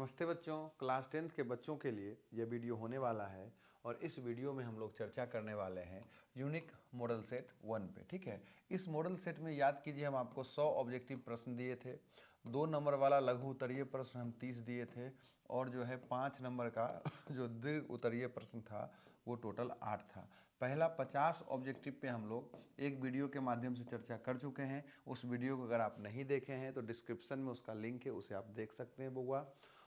नमस्ते बच्चों, class 10th के बच्चों के लिए यह वीडियो होने वाला है और इस वीडियो में हम लोग चर्चा करने वाले हैं यूनिक मॉडल सेट 1 पे। ठीक है, इस मॉडल सेट में याद कीजिए हम आपको 100 ऑब्जेक्टिव प्रश्न दिए थे, 2 नंबर वाला लघु उत्तरीय प्रश्न हम 30 दिए थे और जो है 5 नंबर का जो दीर्घ उत्तरीय प्रश्न था वो टोटल 8 था। पहला 50 ऑब्जेक्टिव पे हम लोग एक वीडियो के माध्यम से चर्चा कर चुके हैं। उस वीडियो को अगर आप नहीं देखे हैं तो डिस्क्रिप्शन में उसका लिंक है, उसे आप देख सकते हैं बउआ।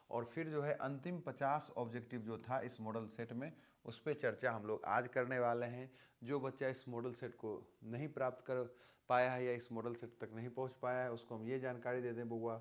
और फिर जो है अंतिम 50 ऑब्जेक्टिव जो था इस मॉडल सेट में, उस पर चर्चा हम लोग आज करने वाले हैं। जो बच्चा इस मॉडल सेट को नहीं प्राप्त कर पाया है या इस मॉडल सेट तक नहीं पहुंच पाया है, उसको हम ये जानकारी दे दें बउआ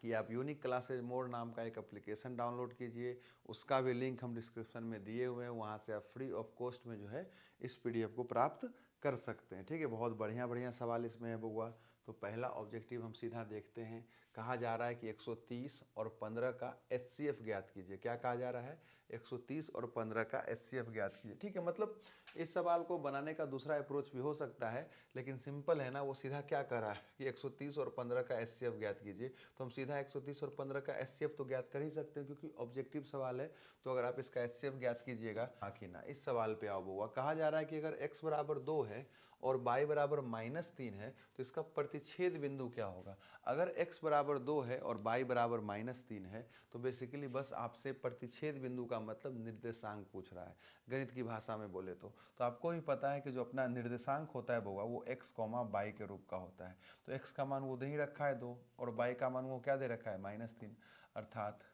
कि आप यूनिक क्लासेज मोड नाम का एक एप्लीकेशन डाउनलोड कीजिए। उसका भी लिंक हम डिस्क्रिप्शन में दिए हुए हैं, वहाँ से आप फ्री ऑफ कॉस्ट में जो है इस पीडीएफ को प्राप्त कर सकते हैं। ठीक है, बहुत बढ़िया बढ़िया सवाल इसमें है बउआ। तो पहला ऑब्जेक्टिव हम सीधा देखते हैं। कहा जा रहा है कि 130 और 15 का एचसीएफ ज्ञात कीजिए। क्या कहा जा रहा है? 130 और 15 का एचसीएफ ज्ञात कीजिए। ठीक है, मतलब इस सवाल को बनाने का दूसरा अप्रोच भी हो सकता है, लेकिन सिंपल है ना, वो सीधा क्या कर रहा है कि 130 और 15 का एचसीएफ ज्ञात कीजिए। तो हम सीधा 130 और 15 का एचसीएफ तो ज्ञात कर ही सकते हैं क्योंकि ऑब्जेक्टिव सवाल है। तो अगर आप इसका एचसीएफ ज्ञात कीजिएगा। बाकी ना इस सवाल पे आओ बउआ। कहा जा रहा है कि अगर x बराबर 2 है और y बराबर -3 है तो इसका प्रतिच्छेद बिंदु क्या होगा। अगर x बराबर 2 है और y बराबर -3 है तो बेसिकली बस आपसे प्रतिच्छेद बिंदु का मतलब निर्देशांक पूछ रहा है, गणित की भाषा में बोले तो आपको ही पता है कि जो अपना निर्देशांक होता है बउआ वो x, y के रूप का होता है। तो x का मान वो दे ही रखा है 2 और y का मान वो क्या दे रखा है -3, अर्थात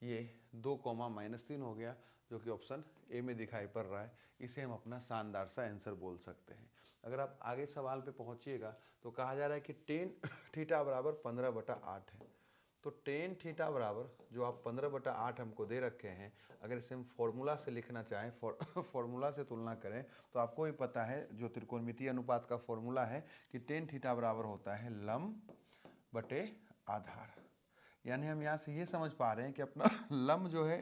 ये 2, -3 हो गया, जो कि ऑप्शन ए में दिखाई पड़ रहा है। इसे हम अपना शानदार सा आंसर बोल सकते हैं। अगर आप आगे सवाल पे पहुंचिएगा तो कहा जा रहा है कि टेन थीटा बराबर 15/8 है। तो टेन थीटा बराबर जो आप 15/8 हमको दे रखे हैं, अगर इसे हम फॉर्मूला से लिखना चाहें, फॉर्मूला से तुलना करें तो आपको ही पता है जो त्रिकोणमितीय अनुपात का फॉर्मूला है कि टेन थीटा बराबर होता है लंब बटे आधार। यानी हम यहाँ से ये समझ पा रहे हैं कि अपना लंब जो है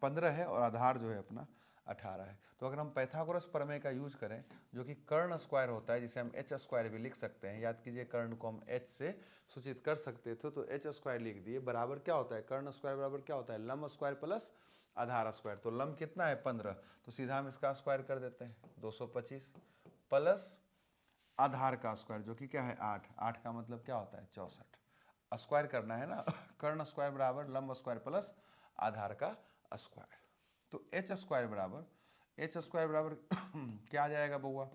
15 है और आधार जो है अपना 18 है। तो अगर हम पाइथागोरस प्रमेय का यूज करें जो कि कर्ण स्क्वायर होता है, जिसे हम एच स्क्वायर भी लिख सकते हैं, याद कीजिए कर्ण को हम एच से सूचित कर सकते थे, तो एच स्क्वायर लिख दिए। बराबर क्या होता है? कर्ण स्क्वायर बराबर क्या होता है? लंब स्क्वायर प्लस आधार स्क्वायर। तो लंब कितना है? 15, तो सीधा हम इसका स्क्वायर कर देते हैं 225 प्लस आधार का स्क्वायर जो कि क्या है 8। 8 का मतलब क्या होता है? 64। स्क्वायर करना है ना कर्ण स्क्वायर बराबर लंब स्क्वायर प्लस आधार का स्क्वायर। तो एच स्क्वायर बराबर क्या आ जाएगा बउआ?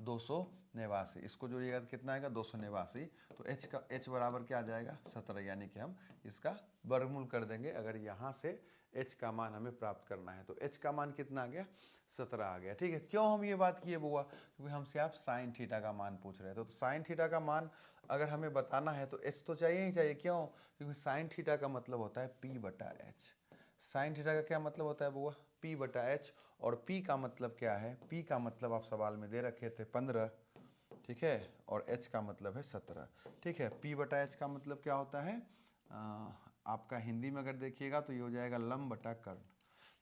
289। इसको जोड़िएगा तो कितना आएगा? 289। तो एच बराबर क्या आ जाएगा? 17, यानी कि हम इसका वर्गमूल कर देंगे अगर यहाँ से एच का मान हमें प्राप्त करना है। तो एच का मान कितना आ गया? 17 आ गया। ठीक है, क्यों हम ये बात किए बउआ? क्योंकि हमसे आप साइन थीटा का मान पूछ रहे थे। तो साइन थीटा का मान अगर हमें बताना है तो एच तो चाहिए ही चाहिए। क्यों? क्योंकि साइन थीटा का मतलब होता है p/h। साइन थीटा का क्या मतलब होता है बउआ? p/h। और p का मतलब क्या है? p का मतलब आप सवाल में दे रखे थे 15, ठीक है, और h का मतलब है 17। ठीक है, p/h का मतलब क्या होता है? आपका हिंदी में अगर देखिएगा तो ये हो जाएगा लंब बटा कर्ण।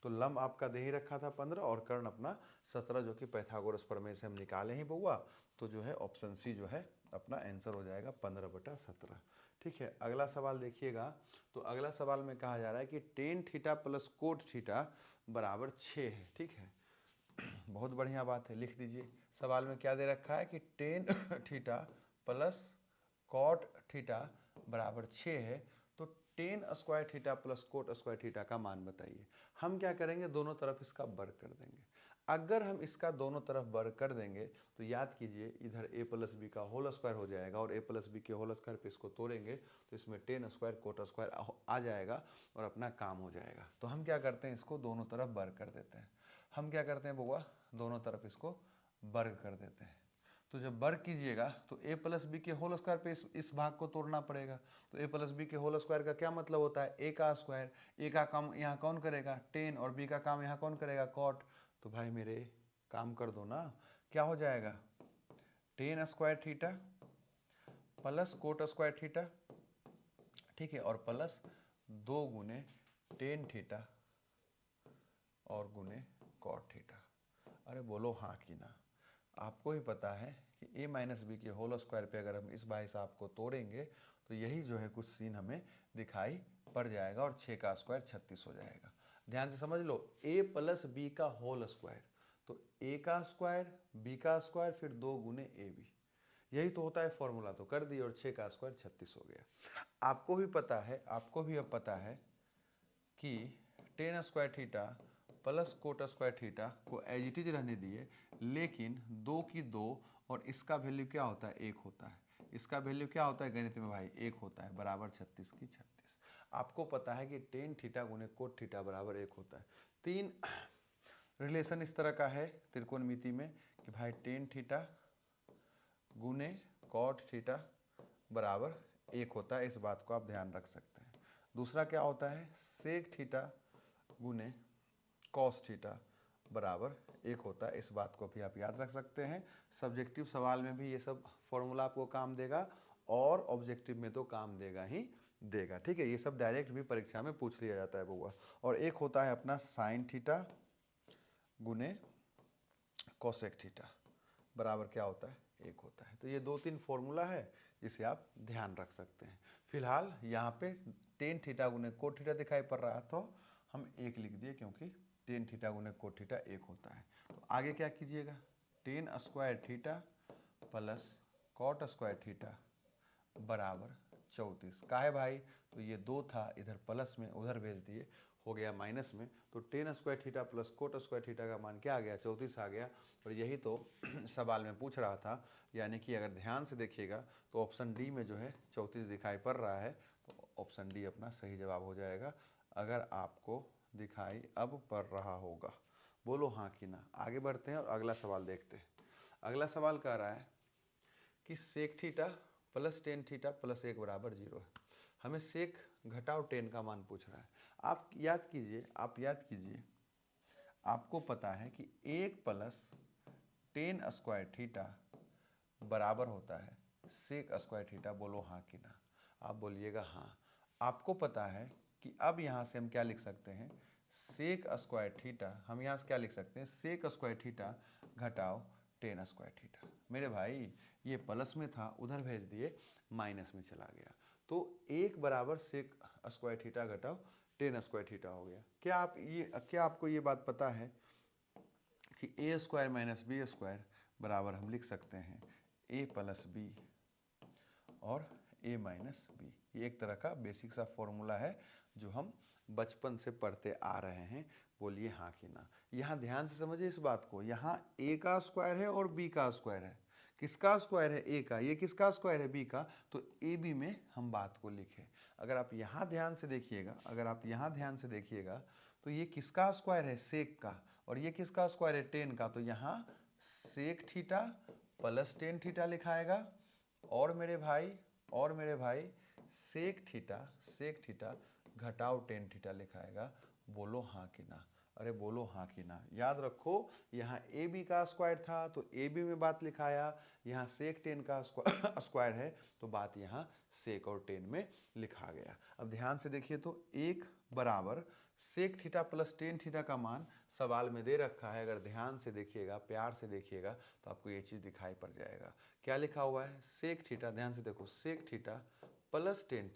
तो लंब आपका दे ही रखा था 15 और कर्ण अपना 17, जो कि पाइथागोरस प्रमेय से हम निकाले ही बउआ। तो जो है ऑप्शन सी जो है अपना आंसर हो जाएगा 15/17। ठीक है, अगला सवाल देखिएगा। तो अगला सवाल में कहा जा रहा है कि tan theta plus cot theta बराबर 6 है। ठीक है, बहुत बढ़िया बात है, लिख दीजिए। सवाल में क्या दे रखा है कि tan theta plus cot theta बराबर 6 है। तो tan square theta plus cot square theta का मान बताइए। हम क्या करेंगे? दोनों तरफ इसका वर्ग कर देंगे। अगर हम इसका दोनों तरफ वर्ग कर देंगे तो याद कीजिए इधर a प्लस बी का होल स्क्वायर हो जाएगा और a प्लस बी के होल स्क्वायर पे इसको तोड़ेंगे तो इसमें टेन स्क्वायर कोट स्क्वायर आ जाएगा और अपना काम हो जाएगा। तो हम क्या करते हैं? इसको दोनों तरफ वर्ग कर देते हैं। हम क्या करते हैं बउआ? दोनों तरफ इसको वर्ग कर देते हैं। तो जब वर्ग कीजिएगा तो a प्लस बी के होल स्क्वायर पे इस भाग को तोड़ना पड़ेगा। तो a प्लस बी के होल स्क्वायर का क्या मतलब होता है? a का स्क्वायर। a का काम यहाँ कौन करेगा? टेन, और b का काम यहाँ कौन करेगा? कॉट। तो भाई मेरे काम कर दो ना, क्या हो जाएगा? Ten square theta plus cot square theta, ठीक है, और प्लस 2 गुने टेन थीटा और गुने कॉट थीटा। अरे बोलो हाँ कि ना? आपको ही पता है कि a माइनस बी के होल स्क्वायर पे अगर हम इस भाई साहब को तोड़ेंगे तो यही जो है कुछ सीन हमें दिखाई पड़ जाएगा और 6 का स्क्वायर 36 हो जाएगा। ध्यान से समझ लो, a प्लस बी का होल स्क्वायर, तो a का स्क्वायर b का स्क्वायर फिर 2 गुने ए बी, यही तो होता है फॉर्मूला। तो कर दिए और 6 का स्क्वायर 36 हो गया। आपको भी पता है, आपको भी अब पता है कि ten square theta plus cot square theta को एज इट इज रहने दिए, लेकिन 2 की 2 और इसका वैल्यू क्या होता है 1 होता है, इसका वैल्यू क्या होता है गणित में भाई 1 होता है, बराबर 36 की 36। आपको पता है कि टेन थीटा गुने कोट थीटा बराबर 1 होता है। तीन रिलेशन इस तरह का है त्रिकोणमिति में कि भाई टेन थीटा गुने कॉट थीटा बराबर 1 होता है, इस बात को आप ध्यान रख सकते हैं। दूसरा क्या होता है सेक थीटा गुने कॉस थीटा बराबर 1 होता है, इस बात को भी आप याद रख सकते हैं। सब्जेक्टिव सवाल में भी ये सब फॉर्मूला आपको काम देगा और ऑब्जेक्टिव में तो काम देगा ही देगा, ठीक है। ये सब डायरेक्ट भी परीक्षा में पूछ लिया जाता है बउआ। और एक होता है अपना साइन थीटा गुने कोसेक थीटा बराबर क्या होता है 1 होता है। तो ये 2-3 फॉर्मूला है जिसे आप ध्यान रख सकते हैं। फिलहाल यहाँ पे टेन थीटा गुने कोट थीटा दिखाई पड़ रहा, तो हम 1 लिख दिए क्योंकि टेन थीटा गुने कोट थीटा 1 होता है। तो आगे क्या कीजिएगा, tan square theta plus cot square theta बराबर 34 का है भाई, तो ये 2 था इधर प्लस में उधर भेज दिए, हो गया माइनस में। तो tan square theta plus cot square theta का मान क्या आ गया 34 आ गया। और यही तो सवाल में पूछ रहा था, यानी कि अगर ध्यान से देखिएगा तो ऑप्शन डी में जो है 34 दिखाई पड़ रहा है, तो ऑप्शन डी अपना सही जवाब हो जाएगा। अगर आपको दिखाई अब पड़ रहा होगा, बोलो हाँ कि ना। आगे बढ़ते हैं और अगला सवाल देखते हैं। अगला सवाल कह रहा है कि sec theta plus tan theta plus 1 बराबर 0 है। हमें सेक घटाओ टेन का मान पूछ रहा है। आप याद कीजिए, आपको पता है कि 1 प्लस टेन स्क्वायर थीटा बराबर होता है सेक स्क्वायर थीटा, बोलो हाँ कि ना। आप बोलिएगा हाँ। आपको पता है कि अब यहाँ से हम क्या लिख सकते हैं, सेक स्क्वायर थीटा, हम यहाँ से क्या लिख सकते हैं सेक स्क्वायर थीटा घटाओ टेन स्क्वायर थीटा। मेरे भाई ये प्लस में था उधर भेज दिए माइनस में चला गया, तो 1 बराबर सेक स्क्वायर थीटा घटाओ टेन स्क्वायर थीटा हो गया। क्या आपको ये बात पता है कि ए स्क्वायर माइनस बी स्क्वायर बराबर हम लिख सकते हैं ए प्लस बी और ए माइनस बी। ये एक तरह का बेसिक सा फॉर्मूला है जो हम बचपन से पढ़ते आ रहे हैं, बोलिए हाँ कि ना। यहाँ ध्यान से समझिए इस बात को, यहाँ ए का स्क्वायर है और बी का स्क्वायर है। किसका स्क्वायर है ए का, ये किसका स्क्वायर है बी का, तो ए बी में हम बात को लिखे। अगर आप यहाँ ध्यान से देखिएगा, तो ये किसका स्क्वायर है सेक का, और ये किसका स्क्वायर है टेन का, तो यहाँ sec theta plus tan theta लिखाएगा और मेरे भाई सेक थीटा घटाओ टेन थीटा लिखाएगा। बोलो हाँ कि ना, अरे बोलो हाँ कि ना। याद रखो यहाँ ए बी का स्क्वायर था तो ए बी में बात लिखाया, यहाँ सेक टेन का स्क्वायर है तो बात यहाँ सेक और टेन में लिखा गया। अब ध्यान से देखिए तो 1 बराबर sec theta plus tan theta का मान सवाल में दे रखा है। अगर ध्यान से देखिएगा, प्यार से देखिएगा, तो आपको ये चीज़ दिखाई पड़ जाएगा। क्या लिखा हुआ है सेक थीटा, ध्यान से देखो sec theta plus tan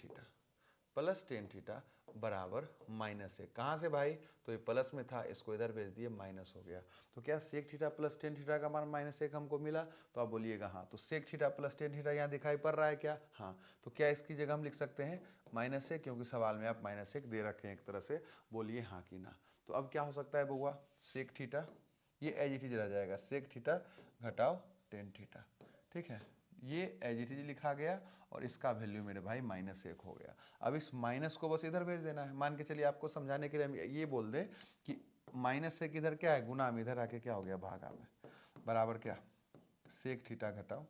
theta बराबर माइनस 1। कहाँ से भाई, तो ये प्लस में था इसको इधर भेज दिए माइनस हो गया। तो क्या sec theta plus tan theta का मान -1 हमको मिला, तो आप बोलिएगा हाँ। तो sec theta plus tan theta यहाँ दिखाई पड़ रहा है क्या, हाँ। तो क्या इसकी जगह हम लिख सकते हैं -1, क्योंकि सवाल में आप -1 दे रखे हैं एक तरह से, बोलिए हाँ कि ना। तो अब क्या हो सकता है बउआ, सेक थीटा ये एज इट इज रह जाएगा, सेक थीटा घटाओ टेन थीटा, ठीक है। ये एज इट इज लिखा गया और इसका वैल्यू मेरे भाई -1 हो गया। अब इस माइनस को बस इधर भेज देना है। मान के चलिए आपको समझाने के लिए हम ये बोल दें कि -1 इधर क्या है गुना में, इधर आके क्या हो गया भागा में, बराबर क्या सेक थीटा घटाओ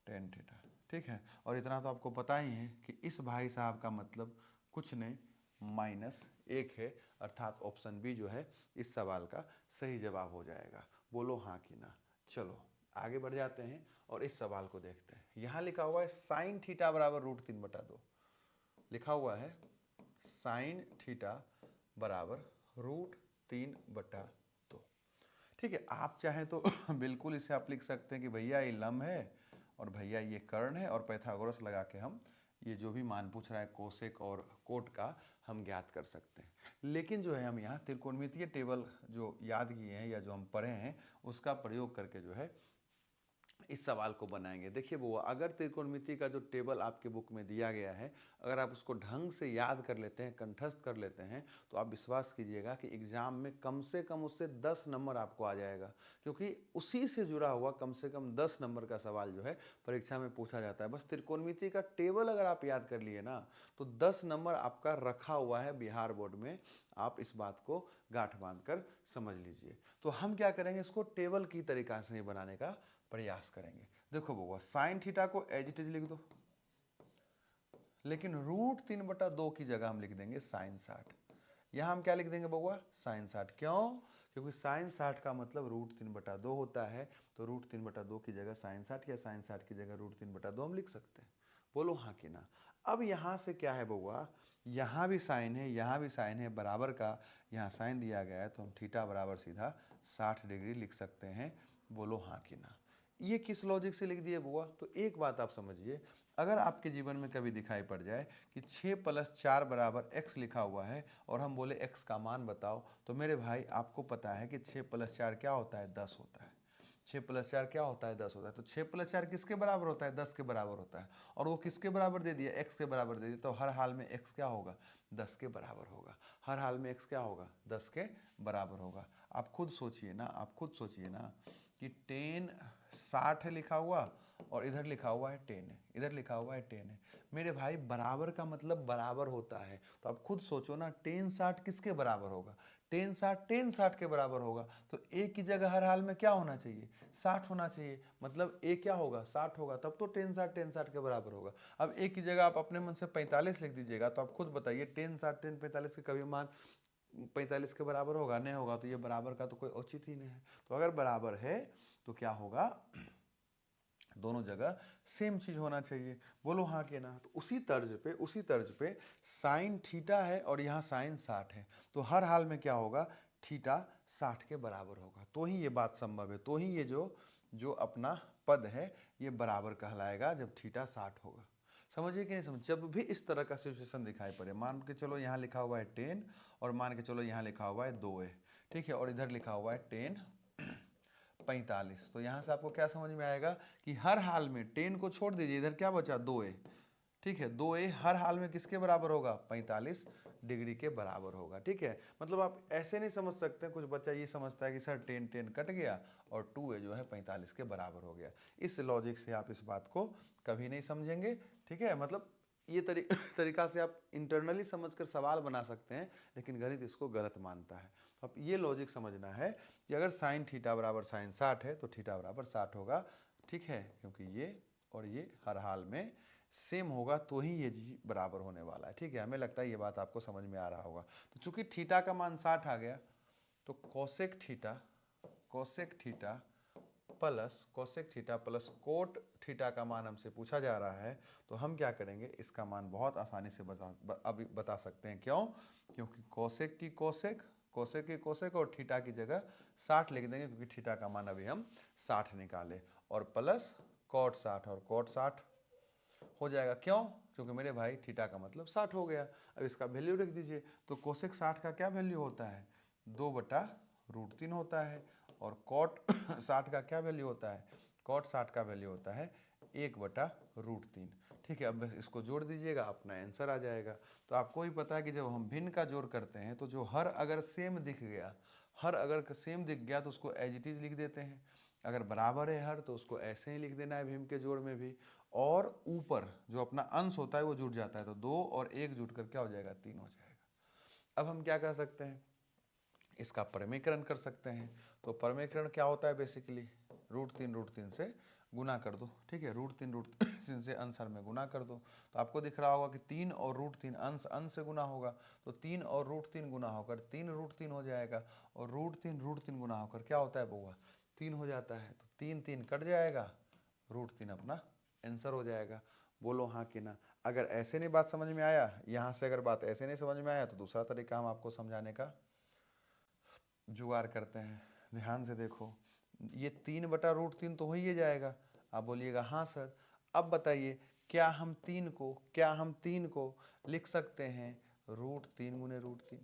टेन थीटा, ठीक है। और इतना तो आपको पता ही है कि इस भाई साहब का मतलब कुछ नहीं -1 है, अर्थात ऑप्शन बी जो है इस सवाल का सही जवाब हो जाएगा। बोलो हाँ कि ना। चलो आगे बढ़ जाते हैं और इस सवाल को देखते हैं। यहाँ लिखा हुआ है साइन थीटा बराबर √3/2 लिखा हुआ है, साइन थीटा बराबर √3/2, ठीक है। आप चाहें तो बिल्कुल इसे आप लिख सकते हैं कि भैया ये लंब है और भैया ये कर्ण है और पैथागोरस लगा के हम ये जो भी मान पूछ रहा है कोसेक और कोट का हम ज्ञात कर सकते हैं। लेकिन जो है हम यहाँ त्रिकोणमितीय टेबल जो याद किए हैं या जो हम पढ़े हैं उसका प्रयोग करके जो है इस सवाल को बनाएंगे। देखिए वो अगर त्रिकोणमिति का जो टेबल आपके बुक में दिया गया है अगर आप उसको ढंग से याद कर लेते हैं, कंठस्थ कर लेते हैं, तो आप विश्वास कीजिएगा कि एग्जाम में कम से कम उससे 10 नंबर आपको आ जाएगा, क्योंकि उसी से जुड़ा हुआ कम से कम 10 नंबर का सवाल जो है परीक्षा में पूछा जाता है। बस त्रिकोणमिति का टेबल अगर आप याद कर लिए ना तो 10 नंबर आपका रखा हुआ है बिहार बोर्ड में। आप इस बात को गांठ बांध कर समझ लीजिए। तो हम क्या करेंगे, इसको टेबल की तरीका से बनाने का प्रयास करेंगे। देखो बउआ साइन थीटा को एज इट इज लिख दो, लेकिन √3/2 की जगह हम लिख देंगे साइन 60। यहां हम क्या लिख देंगे बउआ, साइन 60। क्यों? क्योंकि साइन 60 का मतलब √3/2 होता है, तो √3/2 की जगह साइन 60 या साइन 60 की जगह √3/2 हम लिख सकते हैं। बोलो हाँ कि ना। अब यहां से क्या है बउआ, यहां भी साइन है, यहां भी साइन है, बराबर का यहाँ साइन दिया गया है, तो हम थीटा बराबर सीधा 60 डिग्री लिख सकते हैं। बोलो हाँ कि ना। ये किस लॉजिक से लिख दिए बुआ? तो एक बात आप समझिए, अगर आपके जीवन में कभी दिखाई पड़ जाए कि 6 + 4 = x लिखा हुआ है और हम बोले x का मान बताओ, तो मेरे भाई आपको पता है कि 6 + 4 क्या होता है, 10 होता है। 6 + 4 क्या होता है, 10 होता है। तो 6 + 4 किसके बराबर होता है, 10 के बराबर होता है। और वो किसके बराबर दे दिया, x के बराबर दे दिया, तो हर हाल में x क्या होगा, 10 के बराबर होगा। हर हाल में x क्या होगा, 10 के बराबर होगा। आप खुद सोचिए ना, आप खुद सोचिए ना कि 10 60 है लिखा हुआ और इधर लिखा हुआ है 10 है, इधर लिखा हुआ है 10 है। मेरे भाई बराबर का मतलब बराबर होता है, तो आप खुद सोचो ना 10 60 किसके बराबर होगा, 10 60 के बराबर होगा। तो a की जगह हर हाल में क्या होना चाहिए, 60 होना चाहिए। मतलब a क्या होगा, 60 होगा, तब तो 10 60 के बराबर होगा। अब a की जगह आप अपने मन से 45 लिख दीजिएगा, तो आप खुद बताइए 10 60 45 के कभी मान 45 के बराबर होगा, नहीं होगा। तो ये बराबर का तो कोई औचित ही नहीं है। तो अगर बराबर है तो क्या होगा, दोनों जगह सेम चीज होना चाहिए। बोलो हाँ के ना। तो उसी तर्ज पे साइन थीटा है और यहाँ साइन 60 है, तो हर हाल में क्या होगा, थीटा 60 के बराबर होगा। तो ही ये बात संभव है, तो ही ये जो अपना पद है ये बराबर कहलाएगा जब थीटा 60 होगा। समझिए कि नहीं समझ। जब भी इस तरह का सिचुएशन दिखाई पड़े, मान के चलो यहाँ लिखा हुआ है 10 और मान के चलो यहाँ लिखा हुआ है 2 है, ठीक है, और इधर लिखा हुआ है 10 45, तो यहाँ से आपको क्या समझ में आएगा कि हर हाल में 10 को छोड़ दीजिए, इधर क्या बचा, 2a, ठीक है। 2a हर हाल में किसके बराबर होगा, 45 डिग्री के बराबर होगा, ठीक है। मतलब आप ऐसे नहीं समझ सकते, कुछ बच्चा ये समझता है कि सर 10 10 कट गया और 2a जो है 45 के बराबर हो गया। इस लॉजिक से आप इस बात को कभी नहीं समझेंगे, ठीक है। मतलब ये तरीका से आप इंटरनली समझकर सवाल बना सकते हैं, लेकिन गणित इसको गलत मानता है। तो अब ये लॉजिक समझना है कि अगर साइन थीटा बराबर साइन 60 है तो थीटा बराबर 60 होगा, ठीक है, क्योंकि ये और ये हर हाल में सेम होगा, तो ही ये जी बराबर होने वाला है, ठीक है। हमें लगता है ये बात आपको समझ में आ रहा होगा। तो चूंकि थीटा का मान 60 आ गया, तो cosec theta plus cot theta का मान हमसे पूछा जा रहा है, तो हम क्या करेंगे, इसका मान बहुत आसानी से अभी बता सकते हैं। क्यों? क्योंकि कोसेक की कोसेक और थीटा की जगह 60 लिख देंगे, क्योंकि थीटा का मान अभी हम 60 निकाले, और प्लस कॉट 60 और कॉट 60 हो जाएगा। क्यों? क्योंकि मेरे भाई थीटा का मतलब 60 हो गया। अब इसका वैल्यू लिख दीजिए, तो कोसेक 60 का क्या वैल्यू होता है, 2/√3 होता है, और कॉट 60 का क्या वैल्यू होता है, कॉट 60 का वैल्यू होता है 1/√3, ठीक है। अब बस इसको जोड़ दीजिएगा, अपना आंसर आ जाएगा। तो आपको भी पता है कि जब हम भिन्न का जोड़ करते हैं तो जो हर अगर सेम दिख गया तो उसको एज इट इज लिख देते हैं। अगर बराबर है हर तो उसको ऐसे ही लिख देना है भिन्न के जोड़ में भी, और ऊपर जो अपना अंश होता है वो जुड़ जाता है, तो 2 और 1 जुड़ कर क्या हो जाएगा, 3 हो जाएगा। अब हम क्या कर सकते हैं, इसका परमीकरण कर सकते हैं। तो परमीकरण क्या होता है, बेसिकली √3 से गुना कर दो, ठीक है। √3 से अंश में गुना कर दो, तो आपको दिख रहा होगा कि 3 और √3 अंश से गुना होगा, तो 3 और √3 गुना होकर 3√3 हो जाएगा, और √3 गुना होकर क्या होता है बउआ, 3 हो जाता है। तो 3 3 कट जाएगा, √3 अपना आंसर हो जाएगा। बोलो हाँ कि ना। अगर ऐसे नहीं बात समझ में आया, यहाँ से अगर बात ऐसे नहीं समझ में आया, तो दूसरा तरीका हम आपको समझाने का जुगाड़ करते हैं। ध्यान से देखो, ये 3/√3 तो हो ही जाएगा। आप बोलिएगा हाँ सर। अब बताइए क्या हम 3 को लिख सकते हैं √3 गुने √3?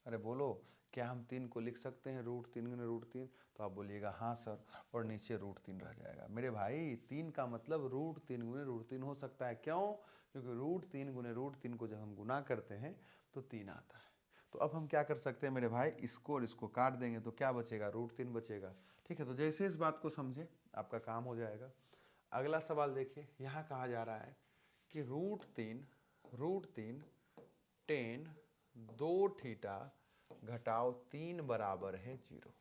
अरे बोलो, क्या हम 3 को लिख सकते हैं √3 गुने √3? तो आप बोलिएगा हाँ सर, और नीचे √3 रह जाएगा। मेरे भाई 3 का मतलब √3 गुने √3 हो सकता है। क्यों? क्योंकि √3 गुने √3 को जब हम गुना करते हैं तो 3 आता है। तो अब हम क्या कर सकते हैं मेरे भाई, इसको और इसको काट देंगे तो क्या बचेगा, √3 बचेगा। ठीक है, तो जैसे इस बात को समझे आपका काम हो जाएगा। अगला सवाल देखिए, यहाँ कहा जा रहा है कि √3 tan 2 थीटा घटाओ 3 बराबर है 0।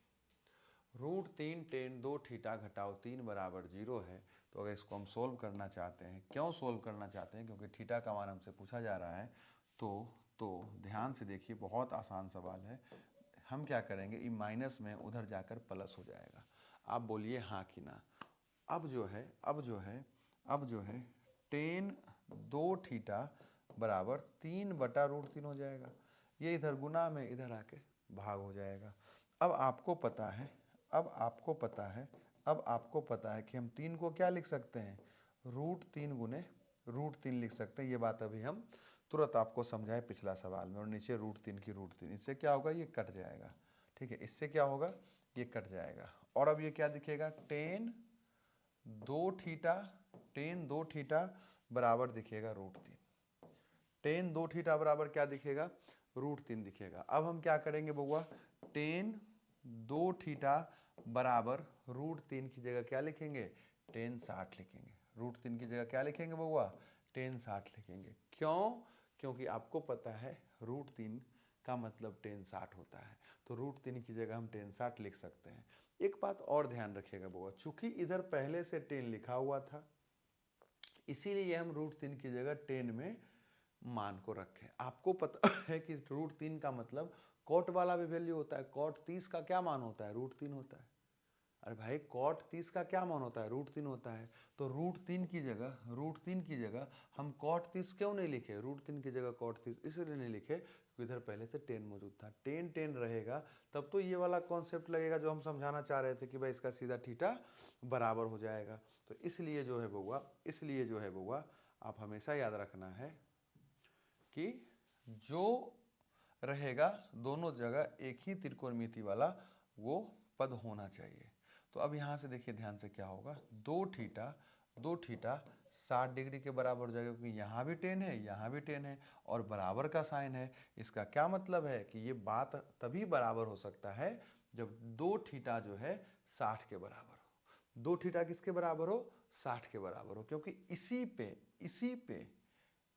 √3 tan 2 थीटा घटाओ 3 बराबर 0 है। तो अगर इसको हम सोल्व करना चाहते हैं, क्यों सोल्व करना चाहते हैं? क्योंकि थीटा का मान हमसे पूछा जा रहा है। तो ध्यान से देखिए, बहुत आसान सवाल है। हम क्या करेंगे, ई माइनस में उधर जाकर प्लस हो जाएगा। आप बोलिए हाँ कि ना। अब जो है tan 2 थीटा बराबर 3/√3 हो जाएगा। ये इधर गुना में इधर आके भाग हो जाएगा। अब आपको पता है कि हम 3 को क्या लिख सकते हैं, √3 गुने √3 लिख सकते हैं। ये बात अभी हम तुरंत आपको समझाए पिछला सवाल में। और नीचे √3 की √3, इससे क्या होगा, ये कट जाएगा। ठीक है, इससे क्या होगा, ये कट जाएगा। और अब ये क्या दिखेगा, tan 2 थीटा बराबर दिखेगा √3। tan 2 थीटा बराबर क्या दिखेगा, √3 दिखेगा। अब हम क्या करेंगे बउआ, tan 2 थीटा बराबर √3 की जगह क्या लिखेंगे, tan 60 लिखेंगे। √3 की जगह क्या लिखेंगे बउआ, tan 60 लिखेंगे। क्यों? क्योंकि आपको पता है √3 का मतलब tan 60 होता है। तो √3 की जगह हम tan 60 लिख सकते हैं। एक बात और ध्यान रखिएगा बउआ, चूंकि इधर पहले से tan लिखा हुआ था, इसीलिए हम √3 की जगह tan में मान को रखें। आपको पता है कि √3 का मतलब कॉट वाला भी वैल्यू होता है। कॉट 30 का क्या मान होता है, √3 होता है। अरे भाई कॉट 30 का क्या मान होता है, √3 होता है। तो √3 की जगह हम कॉट 30 क्यों नहीं लिखे, √3 की जगह कॉट 30 इसलिए नहीं लिखे क्योंकि इधर पहले से tan मौजूद था। tan रहेगा तब तो ये वाला कॉन्सेप्ट लगेगा जो हम समझाना चाह रहे थे कि भाई इसका सीधा थीटा बराबर हो जाएगा। तो इसलिए जो है बउआ आप हमेशा याद रखना है कि जो रहेगा दोनों जगह एक ही त्रिकोणमिति वाला वो पद होना चाहिए। तो अब यहाँ से देखिए ध्यान से क्या होगा, 2 थीटा 60 डिग्री के बराबर हो जाएगा, क्योंकि यहाँ भी tan है, यहाँ भी tan है और बराबर का साइन है। इसका क्या मतलब है कि ये बात तभी बराबर हो सकता है जब 2 थीटा जो है 60 के बराबर हो। 2 थीटा किसके बराबर हो, 60 के बराबर हो। क्योंकि इसी पे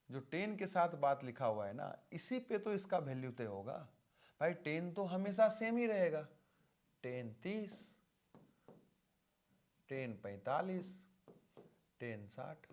जो tan के साथ बात लिखा हुआ है ना, इसी पे तो इसका वैल्यू तय होगा। भाई tan तो हमेशा सेम ही रहेगा, tan 30, tan 45, tan 60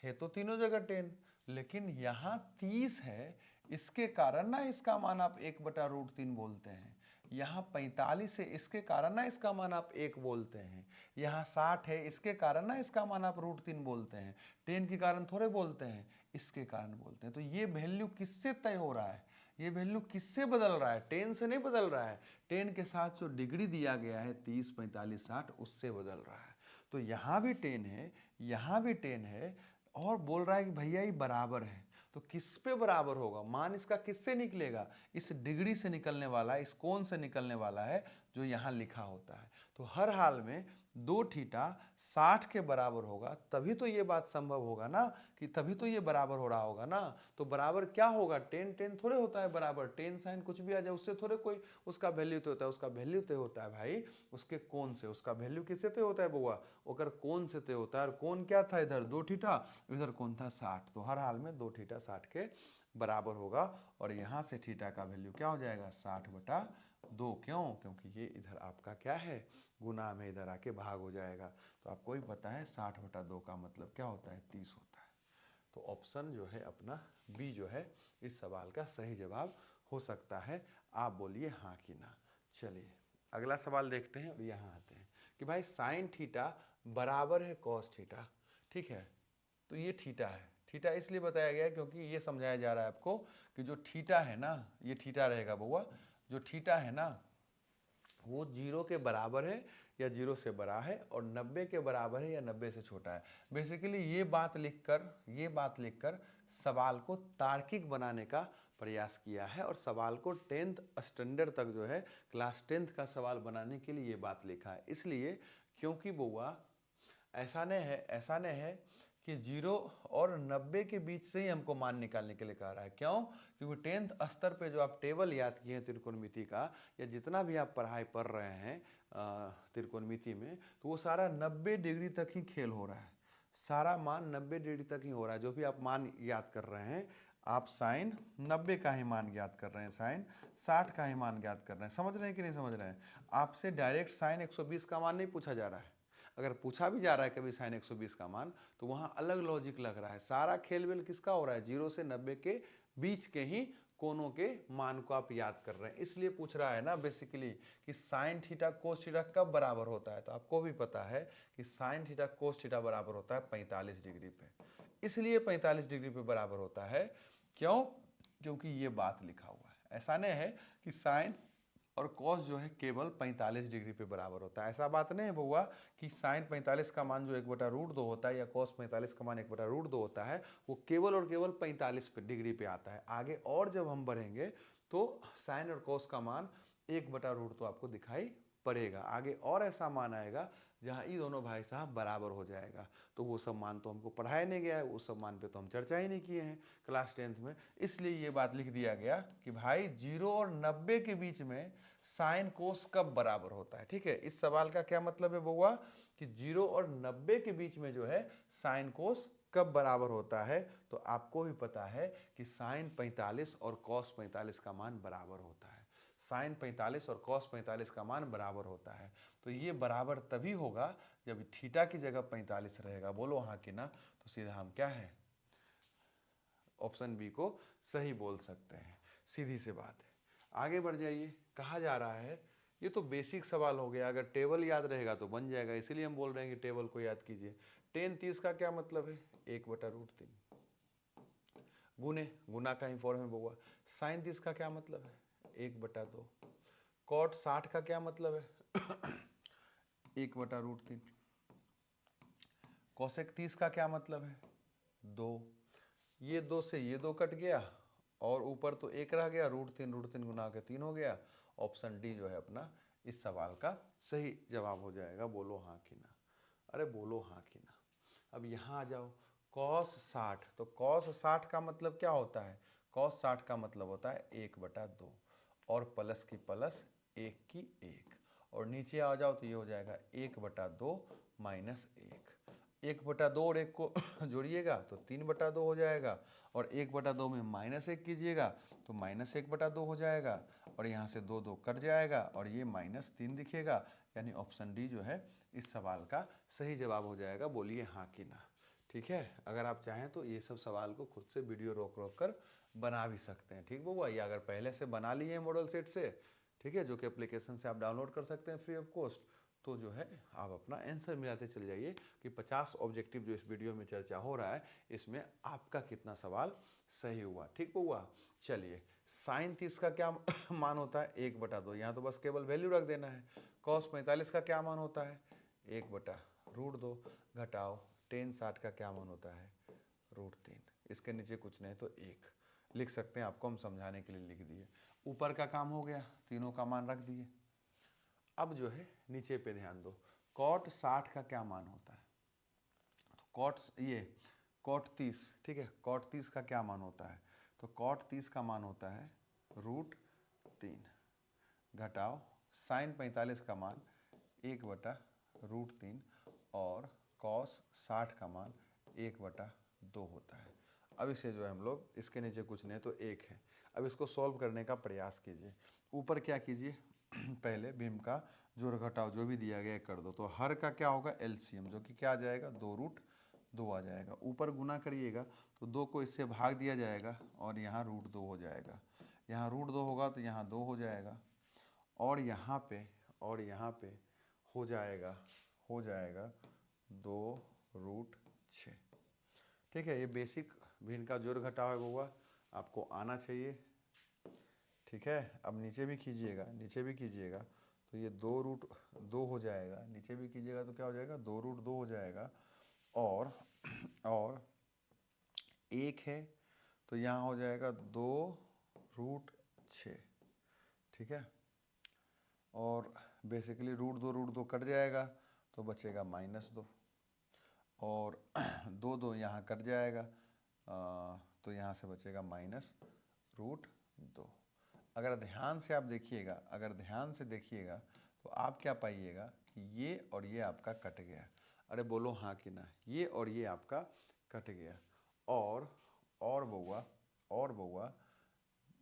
है तो तीनों जगह tan। लेकिन यहाँ 30 है, इसके कारण ना इसका मान आप 1/√3 बोलते हैं। यहाँ 45 है, इसके कारण ना इसका मान आप 1 बोलते हैं। यहाँ 60 है, इसके कारण ना इसका मान आप √3 बोलते हैं। tan के कारण थोड़े बोलते हैं, इसके कारण बोलते हैं। तो ये वैल्यू किससे तय हो रहा है, ये वैल्यू किससे बदल रहा है, tan से नहीं बदल रहा है। tan के साथ जो डिग्री दिया गया है 30, 45, 60 उससे बदल रहा है। तो यहाँ भी tan है, यहाँ भी tan है और बोल रहा है कि भैया ये बराबर है। तो किस पे बराबर होगा, मान इसका किससे निकलेगा, इस डिग्री से निकलने वाला, इस कोण से निकलने वाला है जो यहाँ लिखा होता है। तो हर हाल में 2 थीटा 60 के बराबर होगा, तभी तो ये बात संभव होगा ना, कि तभी तो ये बराबर हो रहा होगा ना। तो बराबर क्या होगा, tan थोड़े होता है बराबर, tan साइन कुछ भी आ जाए उससे थोड़े कोई उसका वैल्यू तो होता है। उसका वैल्यू तो होता है भाई उसके कोण से। उसका वैल्यू किससे तय होता है बउआ, ओकर कोण से तय होता है। और कोण क्या था, इधर 2 थीटा, इधर कोण था 60। तो हर हाल में 2 थीटा 60 के बराबर होगा। और यहाँ से थीटा का वैल्यू क्या हो जाएगा, 60/2। क्यों? क्योंकि ये इधर आपका क्या है, गुना में इधर आके भाग हो जाएगा। तो आपको भी पता है 60/2 का मतलब क्या होता है, 30 होता है। तो ऑप्शन जो है अपना बी जो है इस सवाल का सही जवाब हो सकता है। आप बोलिए हाँ कि ना। चलिए अगला सवाल देखते हैं। अब यहाँ आते हैं कि भाई साइन थीटा बराबर है कॉस थीटा। ठीक है, तो ये थीटा है। थीटा इसलिए बताया गया है क्योंकि ये समझाया जा रहा है आपको कि जो थीटा है ना, ये थीटा रहेगा बउआ, जो थीटा है ना वो 0 के बराबर है या 0 से बड़ा है और 90 के बराबर है या 90 से छोटा है। बेसिकली ये बात लिखकर सवाल को तार्किक बनाने का प्रयास किया है और सवाल को 10th स्टैंडर्ड तक जो है क्लास 10th का सवाल बनाने के लिए ये बात लिखा है। इसलिए क्योंकि बउआ ऐसा नहीं है कि 0 और 90 के बीच से ही हमको मान निकालने के लिए कह रहा है। क्यों? क्योंकि 10th स्तर पे जो आप टेबल याद किए हैं त्रिकोणमिति का या जितना भी आप पढ़ाई पढ़ रहे हैं त्रिकोणमिति में, तो वो सारा 90 डिग्री तक ही खेल हो रहा है। सारा मान 90 डिग्री तक ही हो रहा है। जो भी आप मान याद कर रहे हैं, आप साइन 90 का ही मान ज्ञात कर रहे हैं, साइन 60 का ही मान ज्ञात कर रहे हैं। समझ रहे हैं कि नहीं समझ रहे हैं? आपसे डायरेक्ट साइन 120 का मान नहीं पूछा जा रहा है। अगर पूछा भी जा रहा है कभी साइन 120 का मान, तो वहाँ अलग लॉजिक लग रहा है। सारा खेल वेल किसका हो रहा है? 0 से 90 के बीच के ही कोनों के मान को आप याद कर रहे हैं। इसलिए पूछ रहा है ना बेसिकली कि साइन थीटा कोस थीटा कब बराबर होता है। तो आपको भी पता है कि साइन थीटा कोस थीटा बराबर होता है 45 डिग्री पे। इसलिए 45 डिग्री पे बराबर होता है। क्यों? क्योंकि ये बात लिखा हुआ है। ऐसा नहीं है कि साइन और कॉस जो है केवल 45 डिग्री पे बराबर होता है। ऐसा बात नहीं है बउआ कि साइन 45 का मान जो 1/√2 होता है या कॉस 45 का मान 1/√2 होता है, वो केवल और केवल 45 डिग्री पे आता है। आगे और जब हम बढ़ेंगे तो साइन और कॉस का मान 1/√2 आपको दिखाई पड़ेगा। आगे और ऐसा मान आएगा जहाँ ये दोनों भाई साहब बराबर हो जाएगा। तो वो सब मान तो हमको पढ़ाया नहीं गया है, वो सब मान पे तो हम चर्चा ही नहीं किए हैं क्लास 10th में। इसलिए ये बात लिख दिया गया कि भाई 0 और 90 के बीच में साइन कोस कब बराबर होता है। ठीक है, इस सवाल का क्या मतलब है बउआ कि 0 और 90 के बीच में जो है साइन कोस कब बराबर होता है। तो आपको भी पता है कि साइन 45 और कॉस 45 का मान बराबर होता है। साइन 45 और कॉस 45 का मान बराबर होता है। तो ये बराबर तभी होगा जब थीटा की जगह 45 रहेगा। बोलो हाँ कि ना? तो सीधा हम क्या है, ऑप्शन बी को सही बोल सकते हैं। सीधी सी बात है। आगे बढ़ जाइए। कहा जा रहा है, ये तो बेसिक सवाल हो गया, अगर टेबल याद रहेगा तो बन जाएगा। इसीलिए हम बोल रहे हैं कि टेबल को याद कीजिए। 10 30 का क्या मतलब है? 1/√3 गुना का ही फॉर्म है बउआ। साइन 30 का क्या मतलब है? 1/2। कॉट 60 का क्या मतलब है? 1/√3। कोसेक 30 का क्या मतलब है? 2। ये 2 से ये 2 कट गया और ऊपर तो 1 रह गया, √3 गुना के 3 हो गया। ऑप्शन डी जो है अपना इस सवाल का सही जवाब हो जाएगा। बोलो हाँ कि ना? अरे बोलो हाँ कि ना? अब यहाँ आ जाओ। कॉस 60, तो कॉस 60 का मतलब क्या होता है? कॉस 60 का मतलब होता है 1/2 और प्लस की प्लस 1 की 1 और नीचे आ जाओ तो ये हो जाएगा 1/2 माइनस 1। 1/2 और 1 को जोड़िएगा तो 3/2 हो जाएगा और 1/2 में -1 कीजिएगा तो -1/2 हो जाएगा और यहाँ से 2 2 कट जाएगा और ये -3 दिखेगा। यानी ऑप्शन डी जो है इस सवाल का सही जवाब हो जाएगा। बोलिए हाँ कि ना? ठीक है, अगर आप चाहें तो ये सब सवाल को खुद से वीडियो रोक रोक कर बना भी सकते हैं। ठीक बउआ, या अगर पहले से बना लिए हैं मॉडल सेट से, ठीक है, जो कि एप्लीकेशन से आप डाउनलोड कर सकते हैं फ्री ऑफ कॉस्ट, तो जो है आप अपना आंसर मिलाते चले जाइए कि 50 ऑब्जेक्टिव जो इस वीडियो में चर्चा हो रहा है इसमें आपका कितना सवाल सही हुआ। ठीक बउआ, चलिए। साइन 30 का क्या मान होता है? 1/2। यहाँ तो बस केवल वैल्यू रख देना है। कॉस 45 का क्या मान होता है? 1/√2 घटाओ टेन 60 का क्या मान होता है? √3। इसके नीचे कुछ नहीं तो 1 लिख सकते हैं, आपको हम समझाने के लिए लिख दिए। ऊपर का काम हो गया, तीनों का मान रख दिए। अब जो है नीचे पे ध्यान दो। कॉट 60 का क्या मान होता है? तो कॉट 30, ठीक है, कॉट 30 का क्या मान होता है? तो कॉट 30 का मान होता है √3 घटाओ साइन 45 का मान 1/√3 और कॉस 60 का मान 1/2 होता है। अब इसे जो है हम लोग, इसके नीचे कुछ नहीं तो 1 है। अब इसको सॉल्व करने का प्रयास कीजिए। ऊपर क्या कीजिए पहले भीम का जोड़ घटाव जो भी दिया गया कर दो। तो हर का क्या होगा? एलसीएम, जो कि क्या आ जाएगा? 2√2 आ जाएगा। ऊपर गुना करिएगा तो 2 को इससे भाग दिया जाएगा और यहाँ √2 हो जाएगा। यहाँ √2 होगा तो यहाँ 2 हो जाएगा और यहाँ पे हो जाएगा 2√6। ठीक है, ये बेसिक भिन्न का जोड़ घटाव है बउआ, आपको आना चाहिए। ठीक है, अब नीचे भी कीजिएगा तो ये 2√2 हो जाएगा, नीचे भी कीजिएगा तो क्या हो जाएगा 2√2 हो जाएगा। और 1 है तो यहाँ हो जाएगा 2√6, ठीक है। और बेसिकली √2 कट जाएगा तो बचेगा -2, और 2 यहाँ कट जाएगा तो यहाँ से बचेगा -√2। अगर ध्यान से आप देखिएगा तो आप क्या पाइएगा कि ये और ये आपका कट गया। अरे बोलो हाँ कि ना, ये और ये आपका कट गया। और बउआ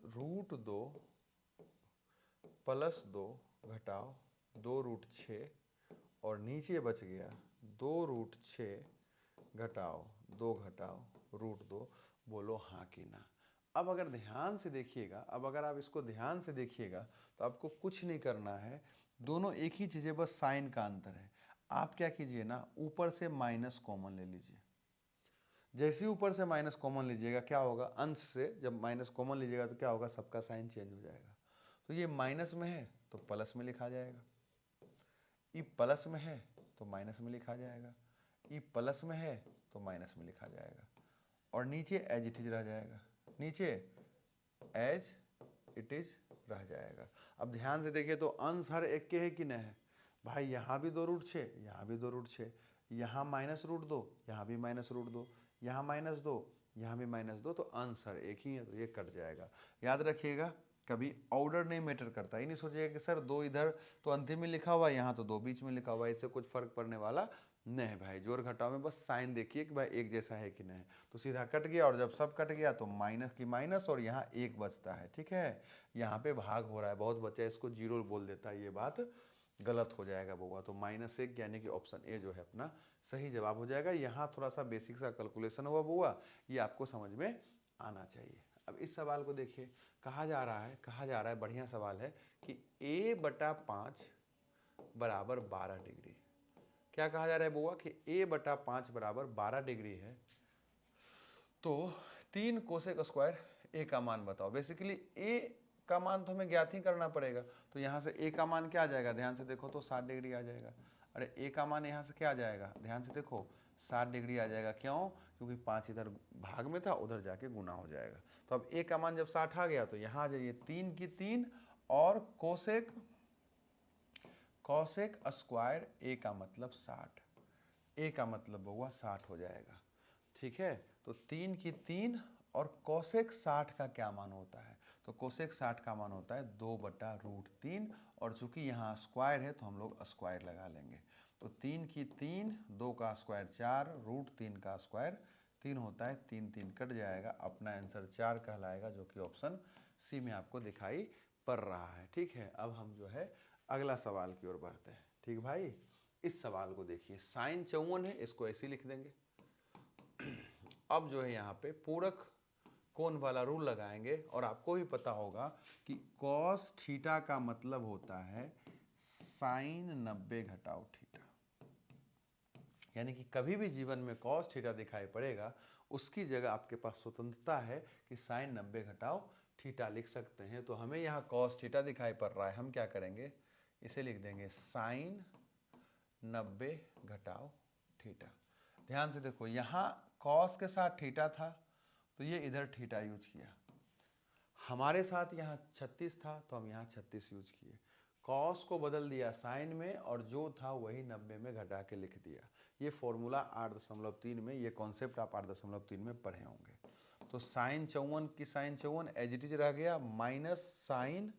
√2 + 2 घटाओ 2√6 और नीचे बच गया 2√6 घटाओ 2 घटाओ √2। बोलो हाँ कि ना। अब अगर ध्यान से देखिएगा, अगर आप इसको ध्यान से देखिएगा तो आपको कुछ नहीं करना है, दोनों एक ही चीज़ है, बस साइन का अंतर है। आप क्या कीजिए ना, ऊपर से माइनस कॉमन ले लीजिए। जैसे ही ऊपर से माइनस कॉमन लीजिएगा क्या होगा, अंश से जब माइनस कॉमन लीजिएगा तो क्या होगा, सबका साइन चेंज हो जाएगा। तो ये माइनस में है तो प्लस में लिखा जाएगा, ये प्लस में है तो माइनस में लिखा जाएगा, ये प्लस में है तो माइनस में लिखा जाएगा, और नीचे एज इट इज रह जाएगा, नीचे एज इट इज रह जाएगा। अब ध्यान से देखिए तो अंश हर एक के है कि नहीं है भाई, यहाँ भी 2√6, यहाँ भी 2√6, यहाँ -√2, यहाँ भी -√2, यहाँ -2, यहाँ भी -2, तो अंश हर एक ही है तो ये कट जाएगा। याद रखिएगा कभी ऑर्डर नहीं मैटर करता, ये नहीं सोचिएगा कि सर 2 इधर तो अंतिम में लिखा हुआ है, यहाँ तो 2 बीच में लिखा हुआ है, इससे कुछ फर्क पड़ने वाला नहीं भाई। जोड़ घटाव में बस साइन देखिए कि भाई एक जैसा है कि नहीं, तो सीधा कट गया, और जब सब कट गया तो माइनस की माइनस, और यहाँ 1 बचता है, ठीक है। यहाँ पे भाग हो रहा है, बहुत बच्चा इसको 0 बोल देता है, ये बात गलत हो जाएगा बउआ। तो -1 यानी कि ऑप्शन ए जो है अपना सही जवाब हो जाएगा। यहाँ थोड़ा सा बेसिक सा कैलकुलेशन हुआ बउआ, ये आपको समझ में आना चाहिए। अब इस सवाल को देखिए, कहा जा रहा है बढ़िया सवाल है कि a/5 बराबर 12 डिग्री। क्या कहा जा रहा है बउआ कि a/5 बराबर 12 डिग्री है, तो 3 कोसेक स्क्वायर a का मान बताओ। बेसिकली a का मान तो हमें ज्ञात ही करना पड़ेगा, तो यहाँ से a का मान क्या आ जाएगा, ध्यान से देखो तो 60 डिग्री आ जाएगा। अरे a का मान यहाँ से क्या आ जाएगा, ध्यान से देखो 60 डिग्री आ जाएगा। क्यों, क्योंकि 5 इधर भाग में था, उधर जाके गुना हो जाएगा। तो अब a का मान जब 60 आ गया तो यहाँ आ जाइए 3 की 3, और कोसेक स्क्वायर a का मतलब 60, a का मतलब बउआ 60 हो जाएगा, ठीक है। तो 3 की 3, और कोसेक 60 का क्या मान होता है, तो कोसेक 60 का मान होता है 2/√3, और चूंकि यहाँ स्क्वायर है तो हम लोग स्क्वायर लगा लेंगे। तो 3 की 3, 2 का स्क्वायर 4, √3 का स्क्वायर 3 होता है, 3 3 कट जाएगा, अपना आंसर 4 कहलाएगा, जो कि ऑप्शन सी में आपको दिखाई पड़ रहा है, ठीक है। अब हम जो है अगला सवाल की ओर बढ़ते हैं, ठीक भाई। इस सवाल को देखिए, साइन 54 है, इसको ऐसे लिख देंगे। अब जो है यहाँ पे पूरक कोण वाला रूल लगाएंगे, और आपको भी पता होगा कि cos थीटा का मतलब होता है साइन 90 घटाओ थीटा। यानी कि कभी भी जीवन में cos थीटा दिखाई पड़ेगा, उसकी जगह आपके पास स्वतंत्रता है कि साइन 90 घटाओ थीटा लिख सकते हैं। तो हमें यहाँ cos थीटा दिखाई पड़ रहा है, हम क्या करेंगे, इसे लिख देंगे साइन 90 घटाओ थीटा। ध्यान से देखो, यहाँ cos के साथ थीटा था तो ये इधर थीटा यूज किया, हमारे साथ यहाँ 36 था तो हम यहाँ 36 यूज किए, cos को बदल दिया साइन में, और जो था वही 90 में घटा के लिख दिया। ये फॉर्मूला 8.3 में, ये कॉन्सेप्ट आप 8.3 में पढ़े होंगे। तो साइन 54 की साइन 54 एज इट इज रह गया, माइनस साइन,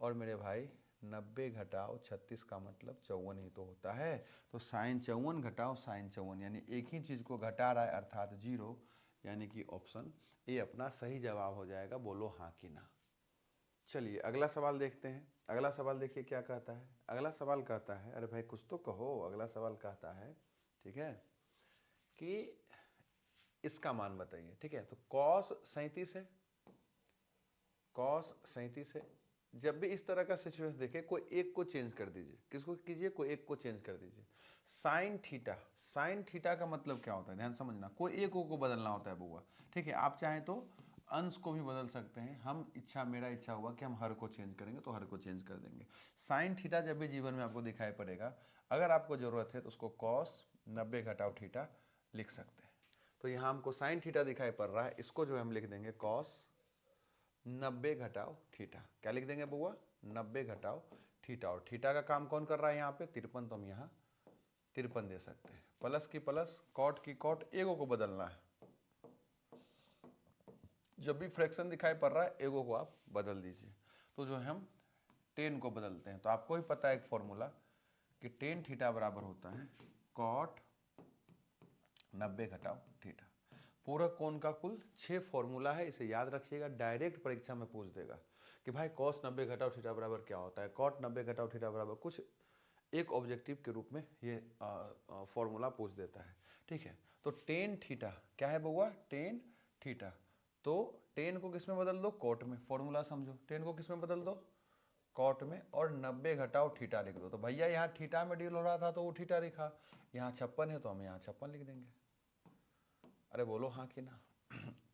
और मेरे भाई 90 घटाओ 36 का मतलब 54 ही तो होता है। तो साइन 54 घटाओ साइन 54, यानी एक ही चीज़ को घटा रहा है, अर्थात 0, यानी कि ऑप्शन ए अपना सही जवाब हो जाएगा। बोलो हाँ कि ना। चलिए अगला सवाल देखते हैं। अगला सवाल देखिए क्या कहता है। अगला सवाल कहता है, अरे भाई कुछ तो कहो। अगला सवाल कहता है, ठीक है, कि इसका मान बताइए, ठीक है। तो cos 37 है, cos 37 है। जब भी इस तरह का सिचुएशन देखे, कोई एक को चेंज कर दीजिए। किसको कीजिए, कोई एक को चेंज कर दीजिए। साइन थीटा, साइन थीटा का मतलब क्या होता है, ध्यान समझना, कोई एक को बदलना होता है बुआ, ठीक है। आप चाहें तो अंश को भी बदल सकते हैं हम। मेरा इच्छा हुआ कि हम हर को चेंज करेंगे तो हर को चेंज कर देंगे। साइन थीटा जब भी जीवन में आपको दिखाई पड़ेगा, अगर आपको जरूरत है तो उसको कॉस 90 घटाव थीटा लिख सकते हैं। तो यहाँ हमको साइन थीटा दिखाई पड़ रहा है, इसको जो हम लिख देंगे कॉस 90 घटाव थीटा। क्या लिख देंगे बुआ? 90 घटाव थीटा। और थीटा का काम कौन कर रहा है यहाँ पे? 53, तो हम यहाँ 53 दे सकते हैं। प्लस की प्लस, कॉट की कॉट, एगो को बदलना है। जब भी फ्रैक्शन दिखाई पड़ रहा है एगो को आप बदल दीजिए। तो जो है हम 10 को बदलते हैं। तो आपको ही पता है एक फॉर्मूला कि टेन थीटा बराबर होता है कॉट 90 घटाव थीटा। पूरक कोण का कुल 6 फॉर्मूला है, इसे याद रखिएगा। डायरेक्ट परीक्षा में पूछ देगा कि भाई कॉस 90 घटाव थीटा बराबर क्या होता है, कॉट 90 घटाव थीटा बराबर कुछ एक ऑब्जेक्टिव के रूप में ये फॉर्मूला पूछ देता है। ठीक है, तो टेन थीटा क्या है बउआ? Tan theta. तो टेन को किस में बदल दो? कॉट में। फॉर्मूला समझो, टेन को किस में बदल दो? कॉट में। और 90 घटाव थीटा लिख दो। तो भैया यहाँ थीटा में डील हो रहा था तो वो थीटा लिखा, यहाँ 56 है तो हम यहाँ 56 लिख देंगे। अरे बोलो हाँ कि ना?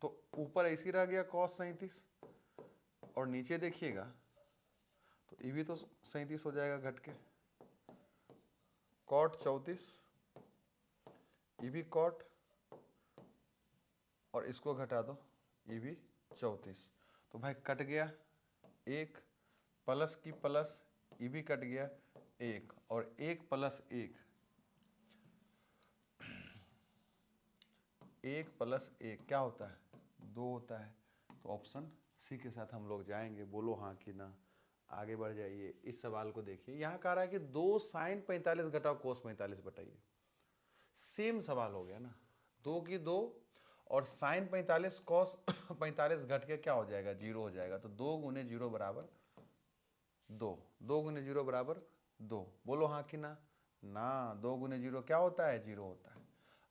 तो ऊपर ऐसी रह गया कॉस 37, और नीचे देखिएगा तो ये भी तो 37 हो जाएगा घट के। कॉट 34, ये भी कॉट, और इसको घटा दो, ये भी 34। तो भाई कट गया एक, प्लस की प्लस, ये भी कट गया एक, और एक प्लस एक, एक प्लस एक क्या होता है? 2 होता है। तो ऑप्शन सी के साथ हम लोग जाएंगे। बोलो हाँ कि ना? आगे बढ़ जाइए। इस सवाल को देखिए, यहाँ कह रहा है कि 2 साइन 45 घटाओ कोस 45 बताइए। सेम सवाल हो गया ना, 2 की 2 और साइन 45 कॉस 45 घट के क्या हो जाएगा? 0 हो जाएगा। तो 2 गुने 0 बराबर 2, 2 गुने 0 बराबर 2। बोलो हाँ कि ना? ना, 2 गुने 0 क्या होता है? 0 होता है।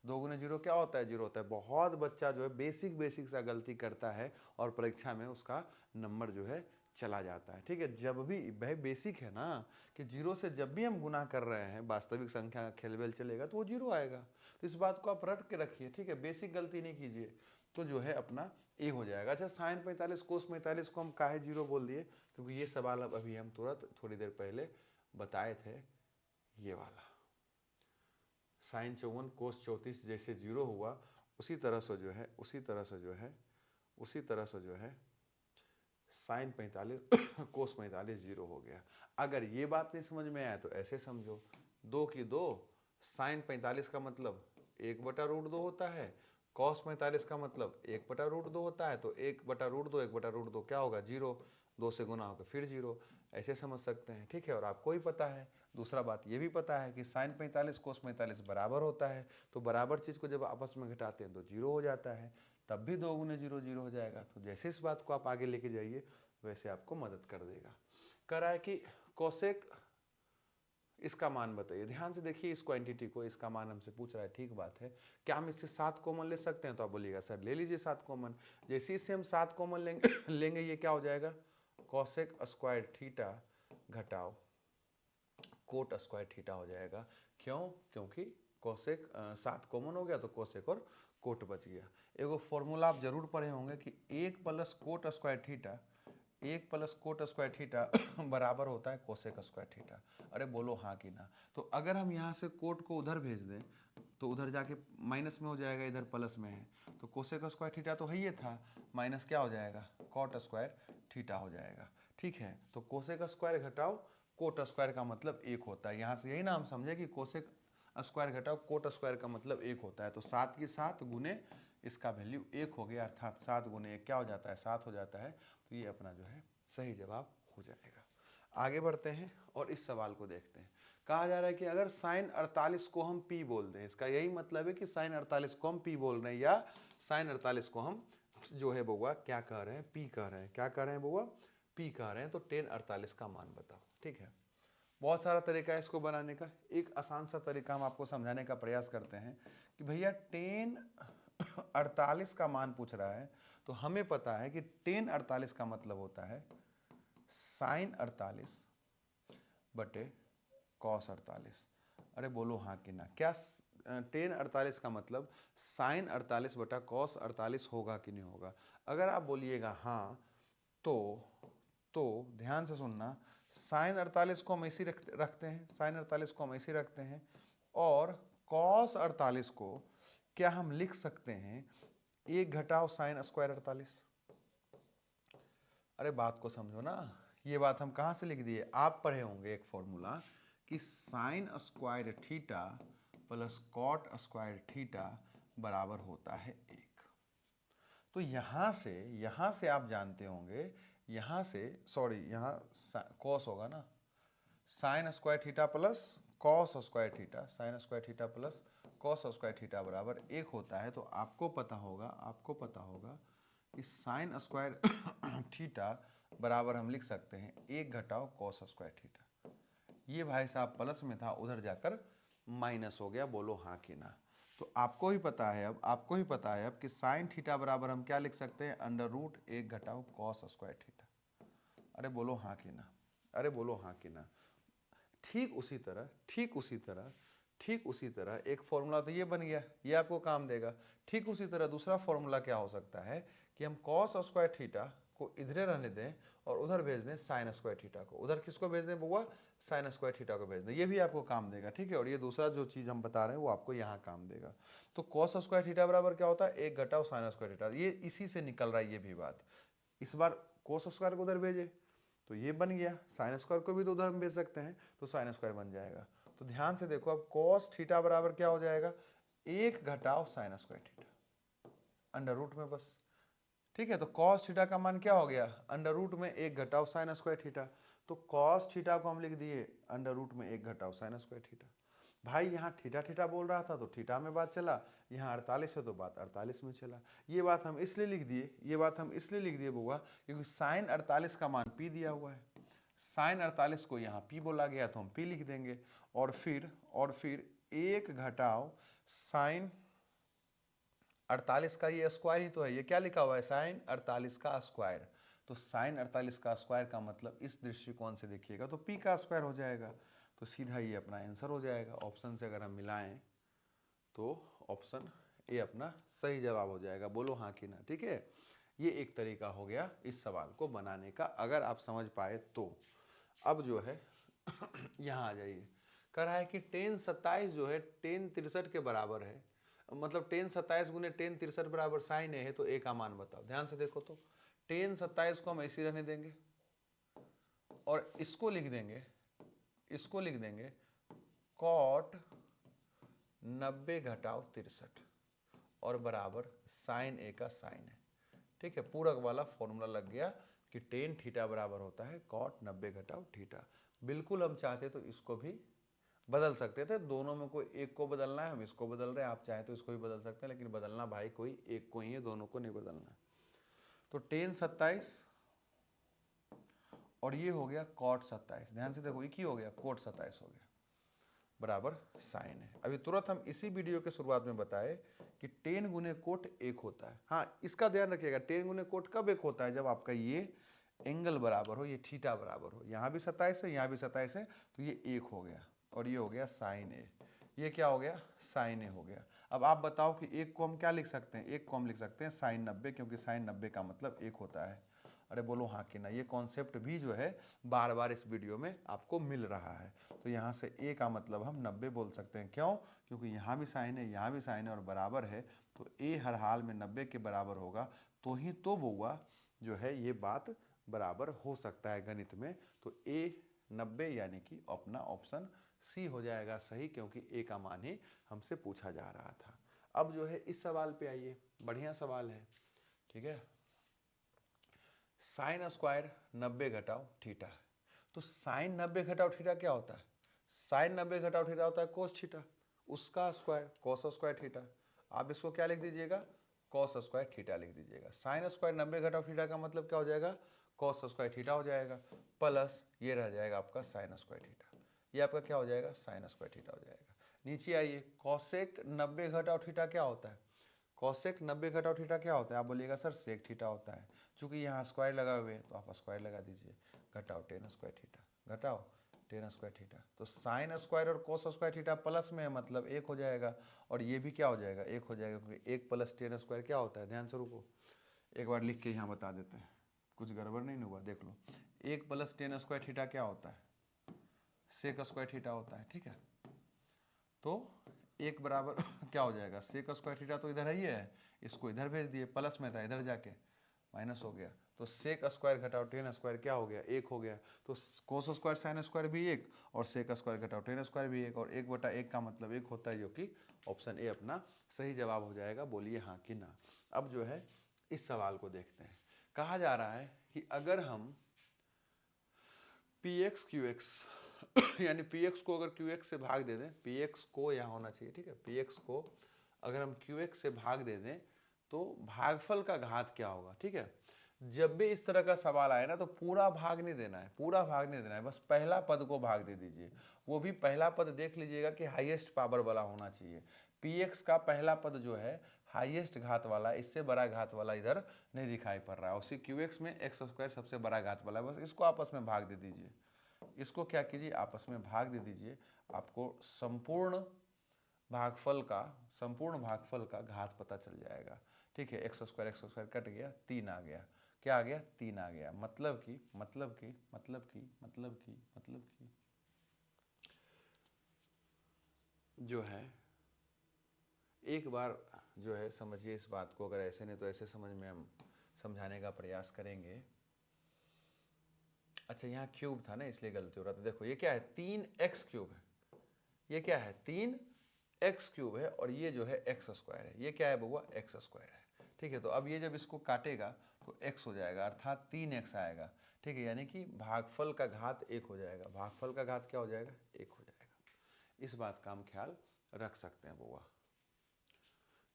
2 गुने 0 क्या होता है? 0 होता है। बहुत बच्चा जो है बेसिक सा गलती करता है और परीक्षा में उसका नंबर जो है चला जाता है। ठीक है, जब भी भाई बेसिक है ना कि 0 से जब भी हम गुना कर रहे हैं वास्तविक संख्या का खेलबेल चलेगा तो वो 0 आएगा। तो इस बात को आप रट के रखिए। ठीक है, बेसिक गलती नहीं कीजिए, तो जो है अपना ए हो जाएगा। अच्छा, साइन 45 कोस 45 को हम काहे 0 बोल दिए? क्योंकि ये सवाल अब अभी हम तुरंत थोड़ी देर पहले बताए थे। ये वाला साइन 54 कोस 34 जैसे 0 हुआ, उसी तरह से जो है साइन 45 कोस 45 0 हो गया। अगर ये बात नहीं समझ में आया तो ऐसे समझो, 2 की 2 साइन 45 का मतलब 1/√2 होता है, कॉस 45 का मतलब 1/√2 होता है। तो 1/√2 1/√2 क्या होगा? 0। 2 से गुना होगा फिर 0, ऐसे समझ सकते हैं। ठीक है, और आपको ही पता है, दूसरा बात ये भी पता है कि साइन 45 कोस 45 बराबर होता है। तो बराबर चीज़ को जब आपस में घटाते हैं तो 0 हो जाता है, तब भी 2 गुने 0 0 हो जाएगा। तो जैसे इस बात को आप आगे लेके जाइए वैसे आपको मदद कर देगा। कह रहा है कि कोसेक इसका मान बताइए। ध्यान से देखिए इस क्वांटिटी को, इसका मान हमसे पूछ रहा है। ठीक बात है, क्या हम इससे 7 कॉमन ले सकते हैं? तो आप बोलिएगा सर ले लीजिए 7 कॉमन। जैसे इससे हम 7 कॉमन लेंगे ये क्या हो जाएगा? कोसेक स्क्वायर थीटा घटाओ कोट स्क्वायर थीटा हो जाएगा। क्यों? क्योंकि कोसेक 7 कॉमन हो गया तो कोसेक और कोट बच गया। एगो फॉर्मूला आप जरूर पढ़े होंगे कि 1 plus cot square theta, 1 plus cot square theta बराबर होता है कोसेक स्क्वायर थीटा। अरे बोलो हाँ कि ना? तो अगर हम यहाँ से कोट को उधर भेज दें तो उधर जाके माइनस में हो जाएगा, इधर प्लस में है। तो कोसेक स्क्वायर थीटा तो है ही था, माइनस क्या हो जाएगा? कॉट स्क्वायर थीटा हो जाएगा। ठीक है, तो कोसेक स्क्वायर घटाओ कोट स्क्वायर का मतलब 1 होता है। यहाँ से यही ना हम समझे कि कोसेक स्क्वायर घटाओ कोट स्क्वायर का मतलब 1 होता है। तो 7 की 7 गुने इसका वैल्यू 1 हो गया, अर्थात 7 गुने 1 क्या हो जाता है? 7 हो जाता है। तो ये अपना जो है सही जवाब हो जाएगा। आगे बढ़ते हैं और इस सवाल को देखते हैं। कहा जा रहा है कि अगर साइन 48 को हम पी बोल दें, इसका यही मतलब है कि साइन 48 को हम पी बोल रहे हैं, या साइन 48 को हम जो है बउआ क्या कह रहे हैं? पी कह रहे हैं। क्या कह रहे हैं बउआ? पी कह रहे हैं। तो टेन 48 का मान बताओ। ठीक है, बहुत सारा तरीका है इसको बनाने का। एक आसान सा तरीका हम आपको समझाने का प्रयास करते हैं कि भैया टेन 48 का मान पूछ रहा है, तो हमें पता है कि टेन 48 का मतलब होता है साइन 48 बटे कॉस 48। अरे बोलो हाँ कि ना? क्या टेन 48 का मतलब साइन 48 बटा कॉस 48 होगा कि नहीं होगा। अगर आप बोलिएगा हाँ तो ध्यान से सुनना, साइन 48 को हम ऐसे रखते हैं, साइन 48 को हम ऐसे रखते हैं, और कॉस 48 को क्या हम लिख सकते हैं 1 घटाओ साइन स्क्वायर 48। अरे बात को समझो ना, ये बात हम कहाँ से लिख दिए, आप पढ़े होंगे एक फॉर्मूला कि sine square theta plus cot square theta बराबर होता है 1। तो यहाँ से आप जानते होंगे, यहाँ से सॉरी यहाँ कॉस होगा ना, sign square theta plus cos square theta, sign square theta plus cos square theta बराबर 1 होता है। तो आपको पता होगा कि साइन स्क्वायर थीटा बराबर हम लिख सकते हैं 1 घटाओ कॉस स्क्वायर थीटा। ये भाई साहब प्लस में था, उधर जाकर माइनस हो गया, बोलो हाँ कि ना। तो आपको ही पता है अब कि साइन थीटा बराबर हम क्या लिख सकते हैं, अंडर रूट 1 घटाओ कॉस स्क्वायर थीटा। अरे बोलो हाँ कि ना, अरे बोलो हाँ कि ना। ठीक उसी तरह एक फॉर्मूला तो ये बन गया, ये आपको काम देगा। ठीक उसी तरह दूसरा फॉर्मूला क्या हो सकता है कि हम कॉस स्क्वायर थीटा को इधरे रहने दें और उधर भेज दें साइन स्क्वायर थीटा को। उधर किसको भेज दें बुआ, साइन स्क्वायर थीटा को भेज दें, ये भी आपको काम देगा, ठीक है। और ये दूसरा जो चीज़ हम बता रहे हैं वो आपको यहाँ काम देगा। तो कॉस स्क्वायर थीटा बराबर क्या होता है, 1 घटाओ साइन स्क्वायर थीटा। ये इसी से निकल रहा है ये भी बात। इस बार कोस स्क्वायर को उधर भेजे तो ये बन गया, साइन स्क्वायर को भी तो उधर हम भेज सकते हैं, तो साइन स्क्वायर बन जाएगा। तो ध्यान से देखो, अब कॉस थीटा बराबर क्या हो जाएगा, 1 घटाओ sine square theta under root में बस, ठीक है। तो कॉस थीटा का मान क्या हो गया, अंडर रूट में 1 घटाओ साइन स्क्वायर थीटा। तो कॉस थीटा को हम लिख दिए अंडर रूट में 1 घटाओ साइन स्क्वायर थीटा। भाई यहाँ थीटा थीटा बोल रहा था तो थीटा में बात चला, यहाँ 48 है तो बात 48 में चला। ये बात हम इसलिए लिख दिए बुआ क्योंकि साइन 48 का मान पी दिया हुआ है। साइन 48 को यहाँ पी बोला गया तो हम पी लिख देंगे, और फिर 1 घटाओ साइन 48 का ये स्क्वायर ही तो है, ये क्या लिखा हुआ है, साइन 48 का स्क्वायर। तो साइन 48 का स्क्वायर का मतलब इस दृष्टिकोण से देखिएगा तो पी का स्क्वायर हो जाएगा। तो सीधा ये अपना आंसर हो जाएगा। ऑप्शन से अगर हम मिलाएं तो ऑप्शन ए अपना सही जवाब हो जाएगा। बोलो हाँ कि ना, ठीक है। ये एक तरीका हो गया इस सवाल को बनाने का, अगर आप समझ पाए तो। अब जो है यहाँ आ जाइए, कह रहा है कि टेन 27 जो है टेन 63 के बराबर है, मतलब टेन 27 गुने टेन 63 बराबर साइन है, तो ए का मान बताओ। ध्यान से देखो तो टेन 27 को हम ऐसे रहने देंगे और इसको लिख देंगे कॉट 90 घटाओ 63 और बराबर साइन ए का साइन है, ठीक है। पूरक वाला फॉर्मूला लग गया कि टेन थीटा बराबर होता है कॉट 90 घटाओ थीटा। बिल्कुल हम चाहते तो इसको भी बदल सकते थे, दोनों में कोई एक को बदलना है, हम इसको बदल रहे हैं, आप चाहे तो इसको भी बदल सकते हैं, लेकिन बदलना भाई कोई एक को ही है, दोनों को नहीं बदलना है। तो टेन 27 और ये हो गया कॉट 27, ध्यान से देखो, एक ही हो गया, कोट 27 हो गया बराबर साइन है। अभी तुरंत हम इसी वीडियो के शुरुआत में बताए कि टेन गुने कोट 1 होता है। हाँ, इसका ध्यान रखिएगा, टेन गुने कोट कब 1 होता है, जब आपका ये एंगल बराबर हो, ये थीटा बराबर हो। यहाँ भी 27 है, यहाँ भी 27 है, तो ये 1 हो गया और ये हो गया साइन ए। ये क्या हो गया, साइन ए हो गया। अब आप बताओ कि 1 को हम क्या लिख सकते हैं, 1 को हम लिख सकते हैं साइन 90, क्योंकि साइन 90 का मतलब 1 होता है। अरे बोलो हाँ कि ना। ये कॉन्सेप्ट भी जो है बार बार इस वीडियो में आपको मिल रहा है। तो यहाँ से ए का मतलब हम 90 बोल सकते हैं, क्यों, क्योंकि यहाँ भी साइन है, यहाँ भी साइन है और बराबर है, तो ए हर हाल में 90 के बराबर होगा, तो ही तो बुआ जो है ये बात बराबर हो सकता है गणित में। तो ए 90 यानी कि अपना ऑप्शन सी हो जाएगा सही, क्योंकि ए का मान ही हमसे पूछा जा रहा था। अब जो है इस सवाल पे आइए, बढ़िया सवाल है, ठीक है। साइन स्क्वायर 90 घटाओ थीटा है, तो साइन 90 घटाओ थीटा क्या होता है, साइन 90 घटाओ थीटा होता है कोस थीटा, उसका स्क्वायर कोस स्क्वायर थीटा। आप इसको क्या लिख दीजिएगा, कोस स्क्वायर थीटा लिख दीजिएगा। साइन स्क्वायर 90 घटाओ थीटा का मतलब क्या हो जाएगा, कोस स्क्वायर थीटा हो जाएगा, प्लस ये रह जाएगा आपका साइन स्क्वायर थीटा। ये आपका क्या हो जाएगा, साइन स्क्वायर थीटा हो जाएगा। नीचे आइए, कोसेक 90 घटाओ थीटा क्या होता है, कॉसेक 90 घटाओ थीटा क्या होता है, आप बोलिएगा सर सेक थीटा होता है। चूंकि यहाँ स्क्वायर लगा हुए हैं तो आप स्क्वायर लगा दीजिए, घटाओ टेन स्क्वायर थीटा, घटाओ टेन स्क्वायर थीटा। तो साइन स्क्वायर और कोस स्क्वायर थीटा प्लस में है, मतलब 1 हो जाएगा, और ये भी क्या हो जाएगा, 1 हो जाएगा, क्योंकि 1 प्लस टेन स्क्वायर क्या होता है, ध्यान से रुको, एक बार लिख के यहाँ बता देते हैं, कुछ गड़बड़ नहीं हुआ, देख लो। 1 प्लस टेन स्क्वायर थीटा क्या होता है, सेक स्क्वायर थीटा होता है, ठीक है। तो 1 बराबर क्या हो जाएगा, सेक स्क्वायर थीटा तो इधर ही है, इसको इधर भेज दिए, प्लस में था, इधर जाके माइनस हो गया, तो सेक स्क्वायर घटाओ टेन स्क्वायर क्या हो गया, 1 हो गया। तो कोस स्क्वायर साइन स्क्वायर भी 1, और सेक स्क्वायर घटाओ टेन स्क्वायर भी 1, और 1/1 का मतलब 1 होता है, जो कि ऑप्शन ए अपना सही जवाब हो जाएगा। बोलिए हाँ कि ना। अब जो है इस सवाल को देखते हैं। कहा जा रहा है कि अगर हम पी एक्स क्यू एक्स यानी पी एक्स को अगर क्यू एक्स से भाग दे दें, पी एक्स को यहाँ होना चाहिए, ठीक है, पी एक्स को अगर हम क्यू एक्स से भाग दे दें तो भागफल का घात क्या होगा, ठीक है। जब भी इस तरह का सवाल आए ना तो पूरा भाग नहीं देना है, पूरा भाग नहीं देना है, बस पहला पद को भाग दे दीजिए। वो भी पहला पद देख लीजिएगा कि हाईएस्ट पावर वाला होना चाहिए। पी एक्स का पहला पद जो है हाईएस्ट घात वाला, इससे बड़ा घात वाला इधर नहीं दिखाई पड़ रहा है। उसी क्यू एक्स में एक्स स्क्वायर सबसे बड़ा घात वाला है, बस इसको आपस में भाग दे दीजिए। इसको क्या कीजिए, आपस में भाग दे दीजिए, आपको संपूर्ण भागफल का घात पता चल जाएगा, ठीक है। एक्स स्क्वायर कट गया, 3 आ गया, क्या आ गया, 3 आ गया। मतलब कि जो है एक बार जो है समझिए इस बात को, अगर ऐसे नहीं तो ऐसे समझ में हम समझाने का प्रयास करेंगे। अच्छा यहाँ क्यूब था ना, इसलिए गलती हो रहा था। देखो ये क्या है, 3x क्यूब है, ये क्या है, 3x क्यूब है, और ये जो है एक्स स्क्वायर है, ये क्या है बउआ, एक्स स्क्वायर है, ठीक है। तो अब ये जब इसको काटेगा तो x हो जाएगा, अर्थात 3x आएगा, ठीक है। यानी कि भागफल का घात 1 हो जाएगा, भागफल का घात क्या हो जाएगा, 1 हो जाएगा। इस बात का हम ख्याल रख सकते हैं बउआ,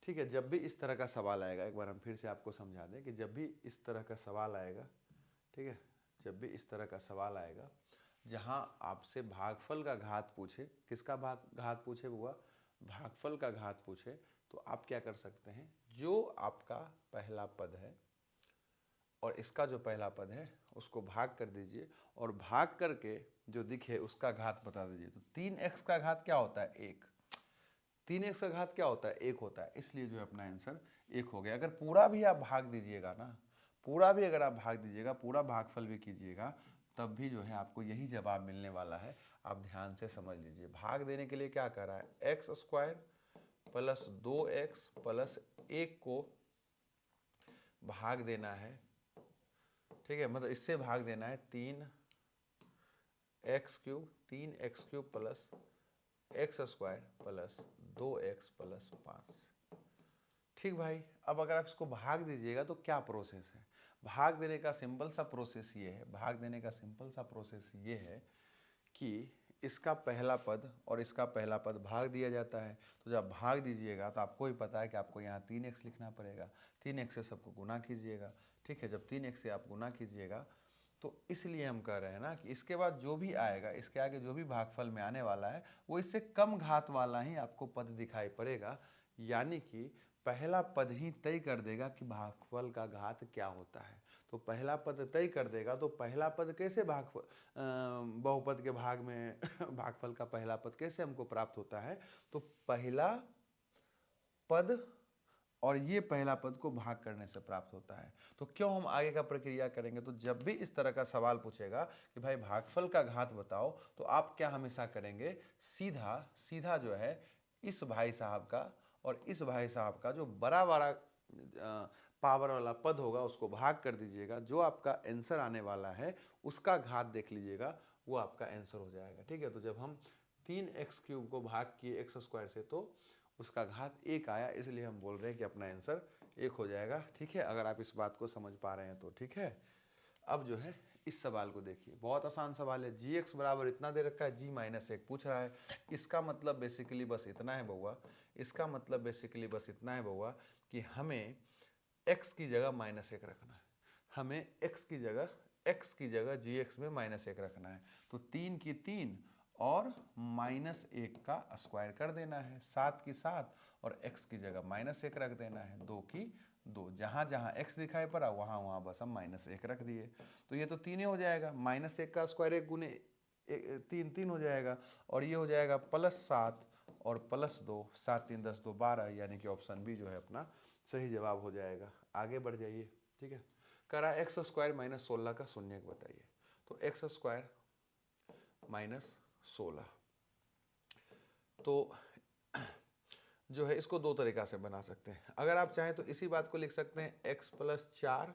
ठीक है। जब भी इस तरह का सवाल आएगा, एक बार हम फिर से आपको समझा दें कि जब भी इस तरह का सवाल आएगा, ठीक है, जब भी इस तरह का सवाल आएगा जहां आपसे भागफल का घात पूछे, किसका घात पूछे बुआ, भागफल का घात पूछे, तो आप क्या कर सकते हैं, जो आपका पहला पद है और इसका जो पहला पद है उसको भाग कर दीजिए, और भाग करके जो दिखे उसका घात बता दीजिए। तो 3x का घात क्या होता है, 1, 3x का घात क्या होता है, 1 होता है, इसलिए जो है अपना आंसर 1 हो गया। अगर पूरा भी आप भाग दीजिएगा ना, पूरा भी अगर आप भाग दीजिएगा, पूरा भागफल भी कीजिएगा, तब भी जो है आपको यही जवाब मिलने वाला है। आप ध्यान से समझ लीजिए, भाग देने के लिए क्या कर रहा है, x square plus 2x plus 1 को भाग देना है, ठीक है, मतलब इससे भाग देना है 3x cube plus x square plus 2x plus 5। ठीक भाई, अब अगर आप इसको भाग दीजिएगा तो क्या प्रोसेस है, भाग देने का सिंपल सा प्रोसेस ये है, भाग देने का सिंपल सा प्रोसेस ये है कि इसका पहला पद और इसका पहला पद भाग दिया जाता है। तो जब भाग दीजिएगा तो आपको ही पता है कि आपको यहाँ 3x लिखना पड़ेगा, 3x से सबको गुना कीजिएगा, ठीक है। जब 3x से आप गुना कीजिएगा तो इसलिए हम कह रहे हैं ना कि इसके बाद जो भी आएगा, इसके आगे जो भी भागफल में आने वाला है वो इससे कम घात वाला ही आपको पद दिखाई पड़ेगा। यानी कि पहला पद ही तय कर देगा कि भागफल का घात क्या होता है। तो पहला पद तय कर देगा, तो पहला पद कैसे बहुपद के भाग में भागफल का पहला पद कैसे हमको प्राप्त होता है, तो पहला पद और ये पहला पद को भाग करने से प्राप्त होता है। तो क्यों हम आगे का प्रक्रिया करेंगे, तो जब भी इस तरह का सवाल पूछेगा कि भाई भागफल का घात बताओ, तो आप क्या हमेशा करेंगे, सीधा सीधा जो है इस भाई साहब का और इस भाई साहब का जो बड़ा बड़ा पावर वाला पद होगा उसको भाग कर दीजिएगा, जो आपका आंसर आने वाला है उसका घात देख लीजिएगा, वो आपका आंसर हो जाएगा, ठीक है। तो जब हम 3x क्यूब को भाग किए एक्स स्क्वायर से तो उसका घात 1 आया, इसलिए हम बोल रहे हैं कि अपना आंसर 1 हो जाएगा, ठीक है। अगर आप इस बात को समझ पा रहे हैं तो ठीक है। अब जो है इस सवाल को देखिए, बहुत आसान सवाल है, gx बराबर इतना दे रखा है, g माइनस 1 पूछ रहा है। इसका मतलब बेसिकली बस इतना है बउआ, इसका मतलब बेसिकली बस इतना है बउआ कि हमें x की जगह -1 रखना है, हमें x की जगह gx में -1 रखना है। तो 3 की 3 और -1 का स्क्वायर कर देना है, 7 की 7 और x की जगह -1 रख देना है, 2 की 2, जहाँ जहाँ x दिखाई पड़ा वहाँ वहाँ बस हम -1 रख दिए। तो ये तो 3 हो जाएगा, -1 का स्क्वायर 1 गुने तीन तीन हो जाएगा, और ये हो जाएगा +7 और +2, 7 3 10 2 12, यानी कि ऑप्शन बी जो है अपना सही जवाब हो जाएगा। आगे बढ़ जाइए, ठीक है। करा x² - 16 का शून्यक बताइए। तो x² - 16, तो जो है इसको दो तरीका से बना सकते हैं। अगर आप चाहें तो इसी बात को लिख सकते हैं x + 4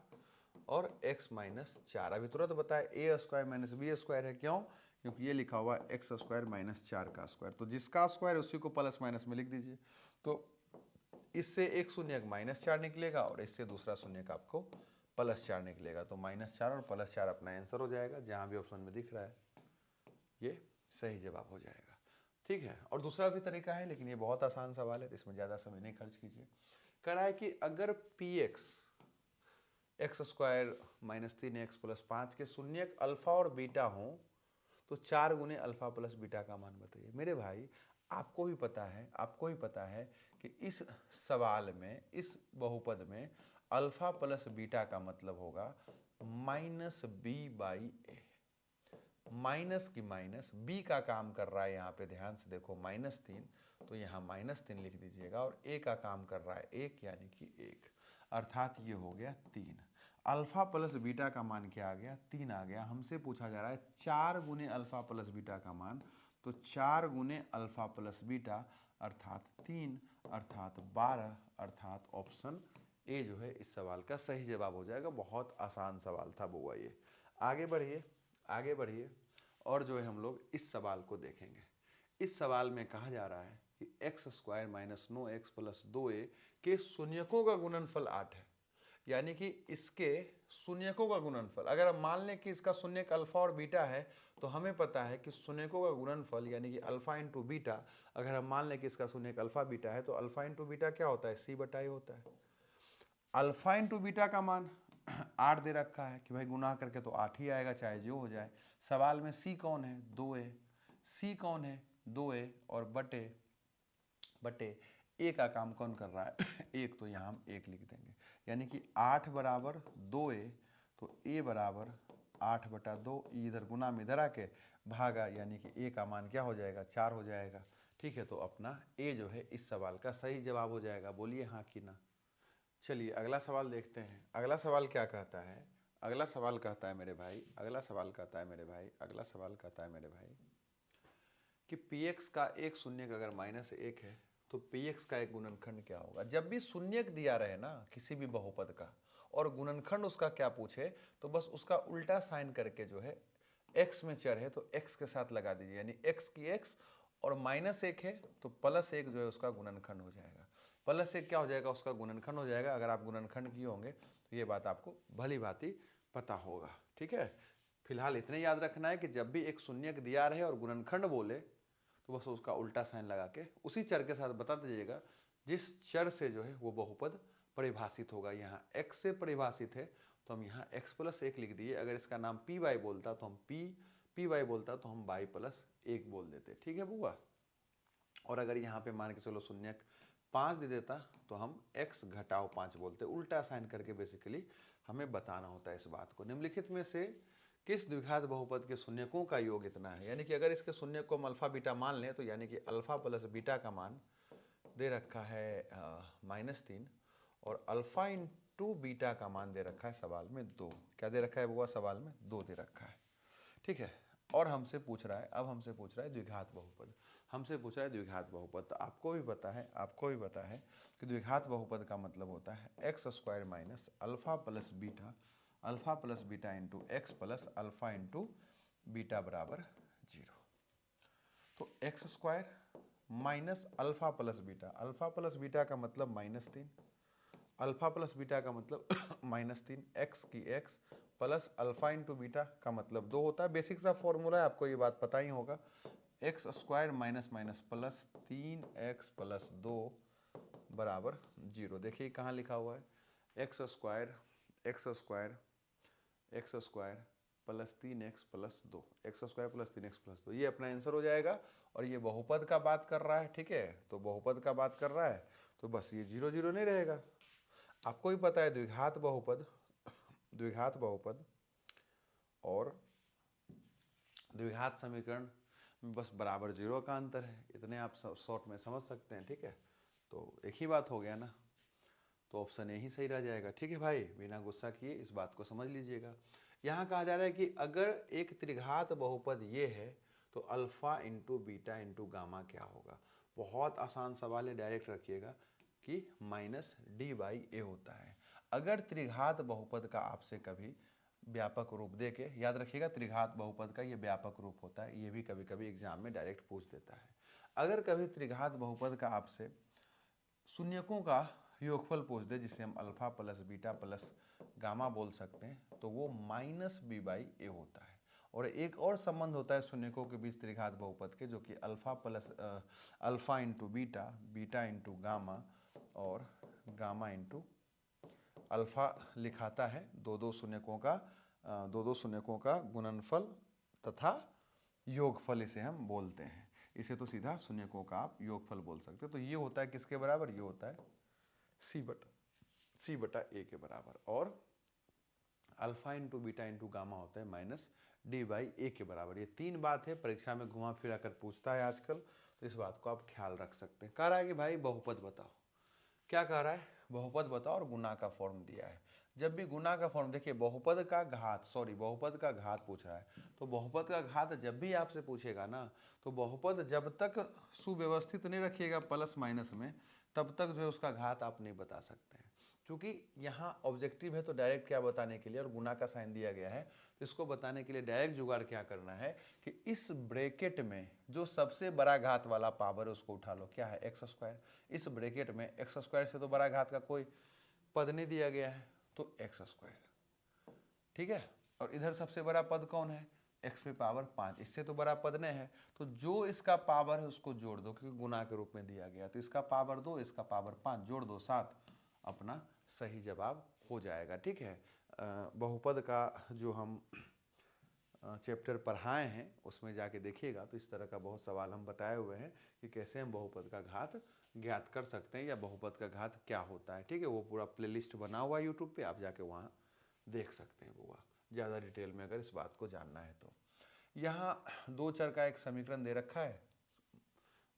और x - 4। अभी तुरंत बताए a² - b² है, क्यों? क्योंकि ये लिखा हुआ है x² - 4 का स्क्वायर, तो जिसका स्क्वायर उसी को प्लस माइनस में लिख दीजिए। तो इससे एक शून्यक -4 निकलेगा और इससे दूसरा शून्यक आपको +4 निकलेगा। तो -4 और +4 अपना आंसर हो जाएगा, जहां भी ऑप्शन में दिख रहा है ये सही जवाब हो जाएगा, ठीक है। और दूसरा भी तरीका है, लेकिन ये बहुत आसान सवाल है तो इसमें ज़्यादा समय नहीं खर्च कीजिए। कह रहा है कि अगर px x² - 3x + 5 के शून्यक अल्फा और बीटा हों तो 4 गुने अल्फा प्लस बीटा का मान बताइए। मेरे भाई आपको भी पता है कि इस सवाल में, इस बहुपद में अल्फा प्लस बीटा का मतलब होगा -b/a। माइनस की माइनस, बी का काम कर रहा है यहाँ पे, ध्यान से देखो -3, तो यहाँ -3 लिख दीजिएगा, और ए का काम कर रहा है 1, यानी कि 1, अर्थात ये हो गया 3। अल्फा प्लस बीटा का मान क्या आ गया? 3 आ गया। हमसे पूछा जा रहा है 4 गुने अल्फा प्लस बीटा का मान, तो 4 गुने अल्फा प्लस बीटा अर्थात 3, अर्थात 12, अर्थात ऑप्शन ए जो है इस सवाल का सही जवाब हो जाएगा। बहुत आसान सवाल था बुआ ये। आगे बढ़िए, आगे बढ़िए, और जो है हम लोग इस सवाल को देखेंगे। इस सवाल में कहा जा रहा है कि x² - 9x + 2a के शून्यकों का गुणनफल 8 है, यानी कि इसके शून्यकों का गुणनफल। अगर हम मान लें कि इसका शून्यक अल्फा और बीटा है, तो हमें पता है कि शून्यकों का गुणनफल यानी कि अल्फा इंटू बीटा, अगर हम मान लें कि इसका शून्यक अल्फा बीटा है, तो अल्फा इंटू बीटा क्या होता है? c/a होता है। अल्फा इंटू बीटा का मान 8 दे रखा है कि भाई गुना करके तो 8 ही आएगा, चाहे जो हो जाए। सवाल में c कौन है? 2a। c कौन है? 2a, और बटे a का काम कौन कर रहा है? 1, तो यहाँ हम 1 लिख देंगे, यानी कि 8 बराबर 2a, तो a बराबर 8/2, इधर गुना में इधर आके भागा, यानी कि a का मान क्या हो जाएगा? 4 हो जाएगा, ठीक है। तो अपना a जो है इस सवाल का सही जवाब हो जाएगा। बोलिए हाँ कि ना। चलिए अगला सवाल देखते हैं। अगला सवाल क्या कहता है? अगला सवाल कहता है मेरे भाई, अगला सवाल कहता है मेरे भाई, अगला सवाल कहता है मेरे भाई कि px का एक शून्यक अगर -1 है तो px का एक गुणनखंड क्या होगा? जब भी शून्यक दिया रहे ना किसी भी बहुपद का और गुणनखंड उसका क्या पूछे, तो बस उसका उल्टा साइन करके जो है, x में चर है तो x के साथ लगा दीजिए, यानी x की x, और -1 है तो +1 जो है उसका गुणनखंड हो जाएगा। +1 क्या हो जाएगा? उसका गुणनखंड हो जाएगा। अगर आप गुणनखंड किए होंगे तो ये बात आपको भली भांति पता होगा, ठीक है। फिलहाल इतने याद रखना है कि जब भी एक शून्यक दिया रहे और गुणनखंड बोले तो बस उसका उल्टा साइन लगा के उसी चर के साथ बता दीजिएगा जिस चर से जो है वो बहुपद परिभाषित होगा। यहाँ x से परिभाषित है तो हम यहाँ x + 1 लिख दिए। अगर इसका नाम py बोलता तो हम py बोलता तो हम y + 1 बोल देते, ठीक है बुआ। और अगर यहाँ पे मान के चलो शून्यक 5 दे देता तो हम x - 5 बोलते। उल्टा साइन करके बेसिकली हमें बताना होता है इस बात को। निम्नलिखित में से किस द्विघात बहुपद के शून्यकों का योग इतना है? यानी कि अगर इसके शून्यक को हम अल्फा बीटा मान लें तो यानी कि अल्फा प्लस बीटा का मान दे रखा है -3, और अल्फा इंटू बीटा का मान दे रखा है सवाल में 2। क्या दे रखा है बुआ? सवाल में 2 दे रखा है, ठीक है। और हमसे पूछ रहा है, अब हमसे पूछ रहा है द्विघात बहुपद। हमसे पूछ रहा है द्विघात बहुपद, तो आपको भी पता है कि द्विघात बहुपद का मतलब होता है x² - alpha plus beta into x plus alpha into beta बराबर 0। तो x² - अल्फा प्लस बीटा का मतलब -3, अल्फा प्लस बीटा का मतलब -3, x की x plus alpha into beta का मतलब 2 होता है। बेसिक सा फॉर्मूला है, आपको ये बात पता ही होगा। x² minus minus plus 3x + 2 बराबर 0। देखिए कहाँ लिखा हुआ है? x² plus 3x + 2, x² plus 3x + 2, ये अपना आंसर हो जाएगा। और ये बहुपद का बात कर रहा है, ठीक है। तो बहुपद का बात कर रहा है तो बस ये 0 0 नहीं रहेगा। आपको भी पता है द्विघात बहुपद और द्विघात समीकरण में बस बराबर जीरो का अंतर है, इतने आप शॉर्ट में समझ सकते हैं। ठीक है, तो एक ही बात हो गया ना, तो ऑप्शन ए ही सही रह जाएगा। ठीक है भाई, बिना गुस्सा किए इस बात को समझ लीजिएगा। यहाँ कहा जा रहा है कि अगर एक त्रिघात बहुपद ये है तो alpha into beta into gamma क्या होगा। बहुत आसान सवाल है, डायरेक्ट रखिएगा कि माइनस डी बाई ए होता है। अगर त्रिघात बहुपद का आपसे कभी व्यापक रूप दे के, याद रखिएगा त्रिघात बहुपद का ये व्यापक रूप होता है, ये भी कभी कभी एग्जाम में डायरेक्ट पूछ देता है। अगर कभी त्रिघात बहुपद का आपसे शून्यकों का योगफल पूछ दे, जिसे हम alpha plus beta plus gamma बोल सकते हैं, तो वो माइनस बी बाई ए होता है। और एक और संबंध होता है शून्यकों के बीच त्रिघात बहुपद के, जो कि alpha plus alpha into beta, beta into gamma और गामा इंटू अल्फा लिखाता है। दो दो शून्यकों का गुणनफल तथा योगफल इसे हम बोलते हैं। इसे तो सीधा शून्यकों का आप योगफल बोल सकते हो। तो ये होता है किसके बराबर, ये होता है सी बटा ए के बराबर। और alpha into beta into gamma होता है माइनस डी बाई ए के बराबर। ये तीन बात है, परीक्षा में घुमा फिरा कर पूछता है आजकल, तो इस बात को आप ख्याल रख सकते हैं। कह रहा है कि भाई बहुपद बताओ, क्या कह रहा है, बहुपद बताओ और गुना का फॉर्म दिया है। जब भी गुना का फॉर्म, देखिए बहुपद का घात पूछ रहा है, तो बहुपद का घात जब भी आपसे पूछेगा ना, तो बहुपद जब तक सुव्यवस्थित नहीं रखिएगा प्लस माइनस में, तब तक जो है उसका घात आप नहीं बता सकते हैं। क्योंकि यहाँ ऑब्जेक्टिव है तो डायरेक्ट क्या बताने के लिए, और गुना का साइन दिया गया है, तो इसको बताने के लिए डायरेक्ट जुगाड़ क्या करना है कि इस ब्रैकेट में जो सबसे बड़ा घात वाला पावर है उसको उठा लो। क्या है, एक्स स्क्वायर। इस ब्रैकेट में एक्स स्क्वायर से तो बड़ा घात का कोई पद नहीं दिया गया है, तो एक्स स्क्वायर। ठीक है, और इधर सबसे बड़ा पद कौन है, एक्स पे पावर 5, इससे तो बड़ा पद नहीं है, तो जो इसका पावर है उसको जोड़ दो, क्योंकि गुना के रूप में दिया गया। तो इसका पावर 2, इसका पावर 5, जोड़ दो 7, अपना सही जवाब हो जाएगा। ठीक है, बहुपद का जो हम चैप्टर पढ़ाए हैं उसमें जाके देखिएगा, तो इस तरह का बहुत सवाल हम बताए हुए हैं कि कैसे हम बहुपद का घात ज्ञात कर सकते हैं, या बहुपद का घात क्या होता है। ठीक है, वो पूरा प्लेलिस्ट बना हुआ है यूट्यूब पे, आप जाके वहाँ देख सकते हैं वो ज़्यादा डिटेल में अगर इस बात को जानना है तो। यहाँ दो चर का एक समीकरण दे रखा है,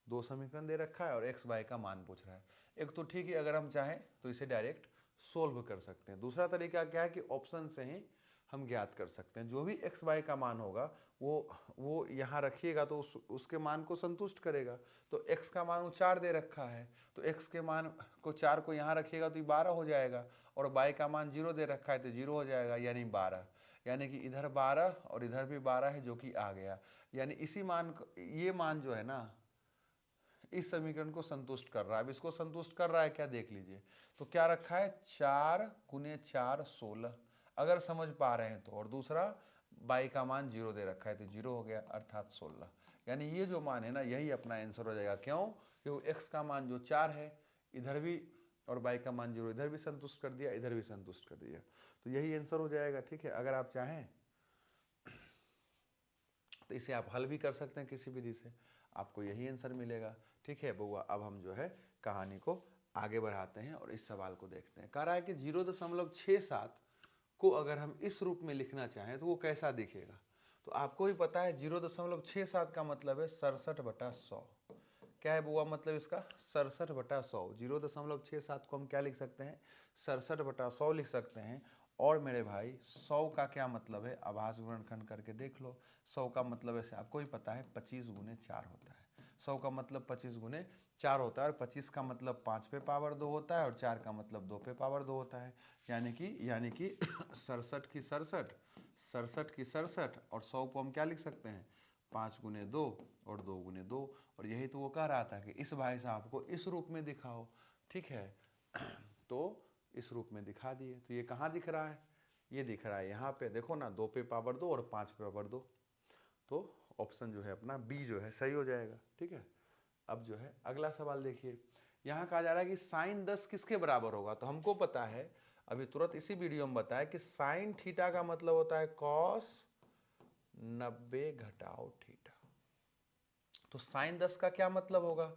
दो समीकरण दे रखा है और एक्स वाई का मान पूछ रहा है। एक तो ठीक है, अगर हम चाहें तो इसे डायरेक्ट सोल्व कर सकते हैं। दूसरा तरीका क्या है कि ऑप्शन से ही हम ज्ञात कर सकते हैं। जो भी एक्स वाई का मान होगा वो यहाँ रखिएगा तो उसके मान को संतुष्ट करेगा। तो एक्स का मान 4 दे रखा है, तो एक्स के मान को 4 को यहाँ रखिएगा तो 12 हो जाएगा, और वाई का मान 0 दे रखा है तो 0 हो जाएगा, यानी 12। यानी कि इधर 12 और इधर भी 12 है, जो कि आ गया। यानी इसी मान, ये मान जो है ना, इस समीकरण को संतुष्ट कर रहा है। अब इसको संतुष्ट कर रहा है क्या, देख लीजिए। तो क्या रखा है, 4 गुने 4 16, अगर समझ पा रहे हैं तो। और दूसरा बाई का मान 0 दे रखा है तो 0 हो गया, अर्थात 16। यानी ये जो मान है ना, यही अपना आंसर हो जाएगा। क्यों, क्योंकि एक्स का मान जो 4 है इधर भी, और बाई का मान 0 इधर भी संतुष्ट कर दिया, इधर भी संतुष्ट कर दिया, तो यही आंसर हो जाएगा। ठीक है, अगर आप चाहें तो इसे आप हल भी कर सकते हैं किसी विधि से, आपको यही आंसर मिलेगा। ठीक है बउआ, अब हम जो है कहानी को आगे बढ़ाते हैं और इस सवाल को देखते हैं। कह रहा है कि 0.67 को अगर हम इस रूप में लिखना चाहें तो वो कैसा दिखेगा। तो आपको भी पता है 0.67 का मतलब है 67/100। क्या है बुआ मतलब इसका, 67/100। 0.67 को हम क्या लिख सकते हैं, 67/100 लिख सकते हैं। और मेरे भाई 100 का क्या मतलब है, आभास गुणनखंड करके देख लो। 100 का मतलब ऐसे आपको ही पता है 25 गुने 4 होता है। 100 का मतलब 25 गुने 4 होता है, और 25 का मतलब 5 पे पावर 2 होता है, और 4 का मतलब 2 पे पावर 2 होता है। यानी कि 67 की 67, 67 की 67, और 100 को हम क्या लिख सकते हैं, 5 गुने 2 और 2 गुने 2। और यही तो वो कह रहा था कि इस भाई साहब को इस रूप में दिखाओ। ठीक है, तो इस रूप में दिखा दिए। तो ये कहाँ दिख रहा है, ये दिख रहा है यहाँ पे, देखो ना, 2 पे पावर 2 और 5 पे पावर 2। तो ऑप्शन जो है अपना बी जो है सही हो जाएगा। ठीक है, अब जो है अगला सवाल देखिए। यहाँ कहा जा रहा है कि साइन 10 किसके बराबर होगा। तो हमको पता है, अभी तुरंत इसी वीडियो में बताया कि साइन थीटा का मतलब होता है कॉस 90 घटाओ थीटा। तो साइन 10 का क्या मतलब होगा,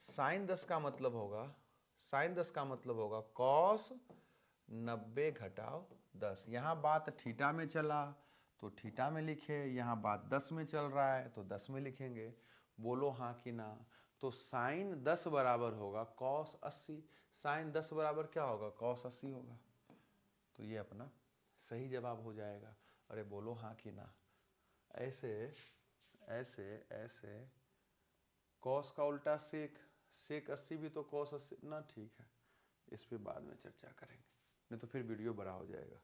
साइन 10 का मतलब होगा कॉस 90 घटाओ 10। यहाँ बात थीटा में चला तो थीटा में लिखे, यहाँ बात 10 में चल रहा है तो 10 में लिखेंगे। बोलो हाँ कि ना। तो साइन 10 बराबर होगा कॉस 80। साइन 10 बराबर क्या होगा? कॉस 80 होगा। तो ये अपना सही जवाब हो जाएगा। अरे बोलो हाँ कि ना। ऐसे ऐसे ऐसे कॉस का उल्टा सेक, सेक 80 भी तो कॉस 80 ना। ठीक है, इस पे बाद में चर्चा करेंगे, नहीं तो फिर वीडियो बड़ा हो जाएगा।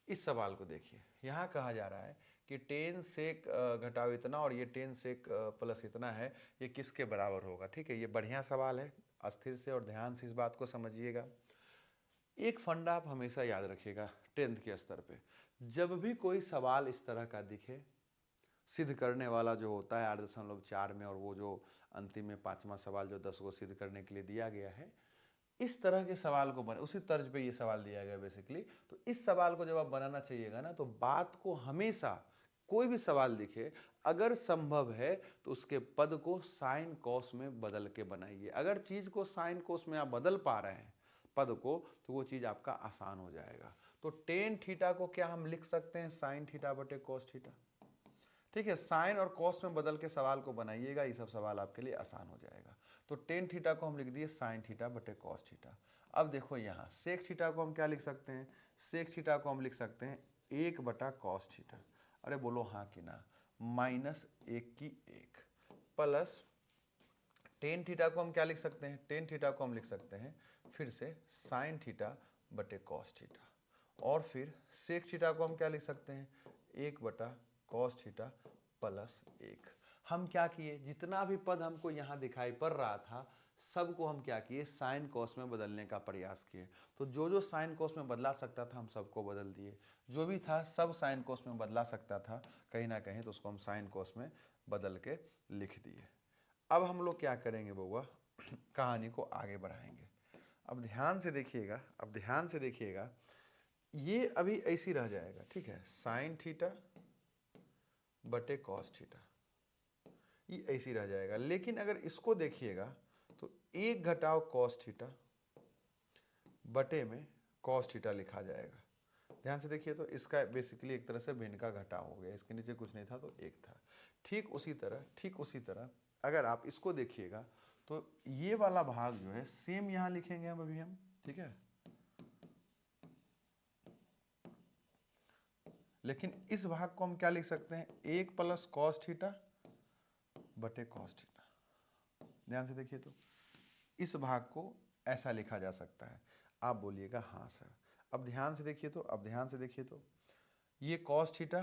इस सवाल को देखिए, यहाँ कहा जा रहा है कि टेन सेक घटाओ इतना और ये टेन सेक प्लस इतना है, ये किसके बराबर होगा। ठीक है, ये बढ़िया सवाल है, अस्थिर से और ध्यान से इस बात को समझिएगा। एक फंडा आप हमेशा याद रखिएगा 10th के स्तर पे, जब भी कोई सवाल इस तरह का दिखे, सिद्ध करने वाला जो होता है 8.4 में, और वो जो अंतिम में 5वां सवाल जो 10 को सिद्ध करने के लिए दिया गया है, इस तरह के सवाल को बने, उसी तर्ज पे ये सवाल दिया गया बेसिकली। तो इस सवाल को जब आप बनाना चाहिएगा ना, तो बात को हमेशा कोई भी सवाल दिखे, अगर संभव है तो उसके पद को साइन कोस में बदल के बनाइए। अगर चीज को साइन कोस में आप बदल पा रहे हैं पद को, तो वो चीज आपका आसान हो जाएगा। तो टेन थीटा को क्या हम लिख सकते हैं? साइन थीटा बटे कोस थीटा। ठीक है, साइन और कॉस में बदल के सवाल को बनाइएगा, ये सब सवाल आपके लिए आसान हो जाएगा। तो टेन थीटा को हम लिख दिए साइन थीटा बटे कॉस थीटा। अब देखो यहाँ सेक थीटा को हम क्या लिख सकते हैं? सेक थीटा को हम लिख सकते हैं 1 बटा कॉस थीटा। अरे बोलो हाँ कि ना। माइनस 1 की 1 प्लस टेन थीटा को हम क्या लिख सकते हैं? टेन थीटा को हम लिख सकते हैं फिर से साइन थीटा बटे कॉस थीटा। और फिर सेक थीटा को हम क्या लिख सकते हैं? 1 बटा कॉस थीटा प्लस 1। हम क्या किए, जितना भी पद हमको यहाँ दिखाई पड़ रहा था सबको हम क्या किए? साइन कॉस में बदलने का प्रयास किए। तो जो जो साइन कॉस में बदला सकता था हम सबको बदल दिए। जो भी था सब साइन कॉस में बदला सकता था कहीं ना कहीं, तो उसको हम साइन कॉस में बदल के लिख दिए। अब हम लोग क्या करेंगे बउआ? कहानी को आगे बढ़ाएंगे। अब ध्यान से देखिएगा, अब ध्यान से देखिएगा, ये अभी ऐसी रह जाएगा। ठीक है, साइन थीटा बटे कॉस थीटा, ये ऐसी रह जाएगा। लेकिन अगर इसको देखिएगा तो 1 घटाओ कॉस थीटा बटे में कॉस थीटा लिखा जाएगा। ध्यान से देखिए, तो इसका बेसिकली एक तरह से भिन्न का घटाव हो गया, इसके नीचे कुछ नहीं था तो 1 था। ठीक उसी तरह अगर आप इसको देखिएगा तो ये वाला भाग जो है सेम यहाँ लिखेंगे हम अभी हम। ठीक है, लेकिन इस भाग को हम क्या लिख सकते हैं? 1 प्लस कॉस थीटा बटे कॉस थीटा। ध्यान से देखिए, तो इस भाग को ऐसा लिखा जा सकता है। आप बोलिएगा हाँ सर। अब ध्यान से देखिए, तो अब ध्यान से देखिए, तो ये कॉस थीटा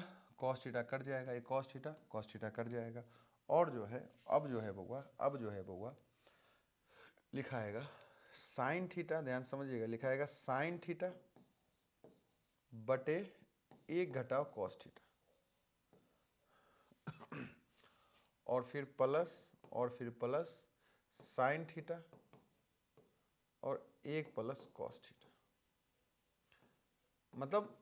कट जाएगा, ये कॉस थीटा कट जाएगा। और जो है अब जो है बउआ लिखा आएगा साइन थीटा। ध्यान समझिएगा, लिखा आएगा साइन थीटा बटे 1 घटाओ कॉस थीटा, और फिर प्लस साइन थीटा और 1 प्लस कॉस थीटा। मतलब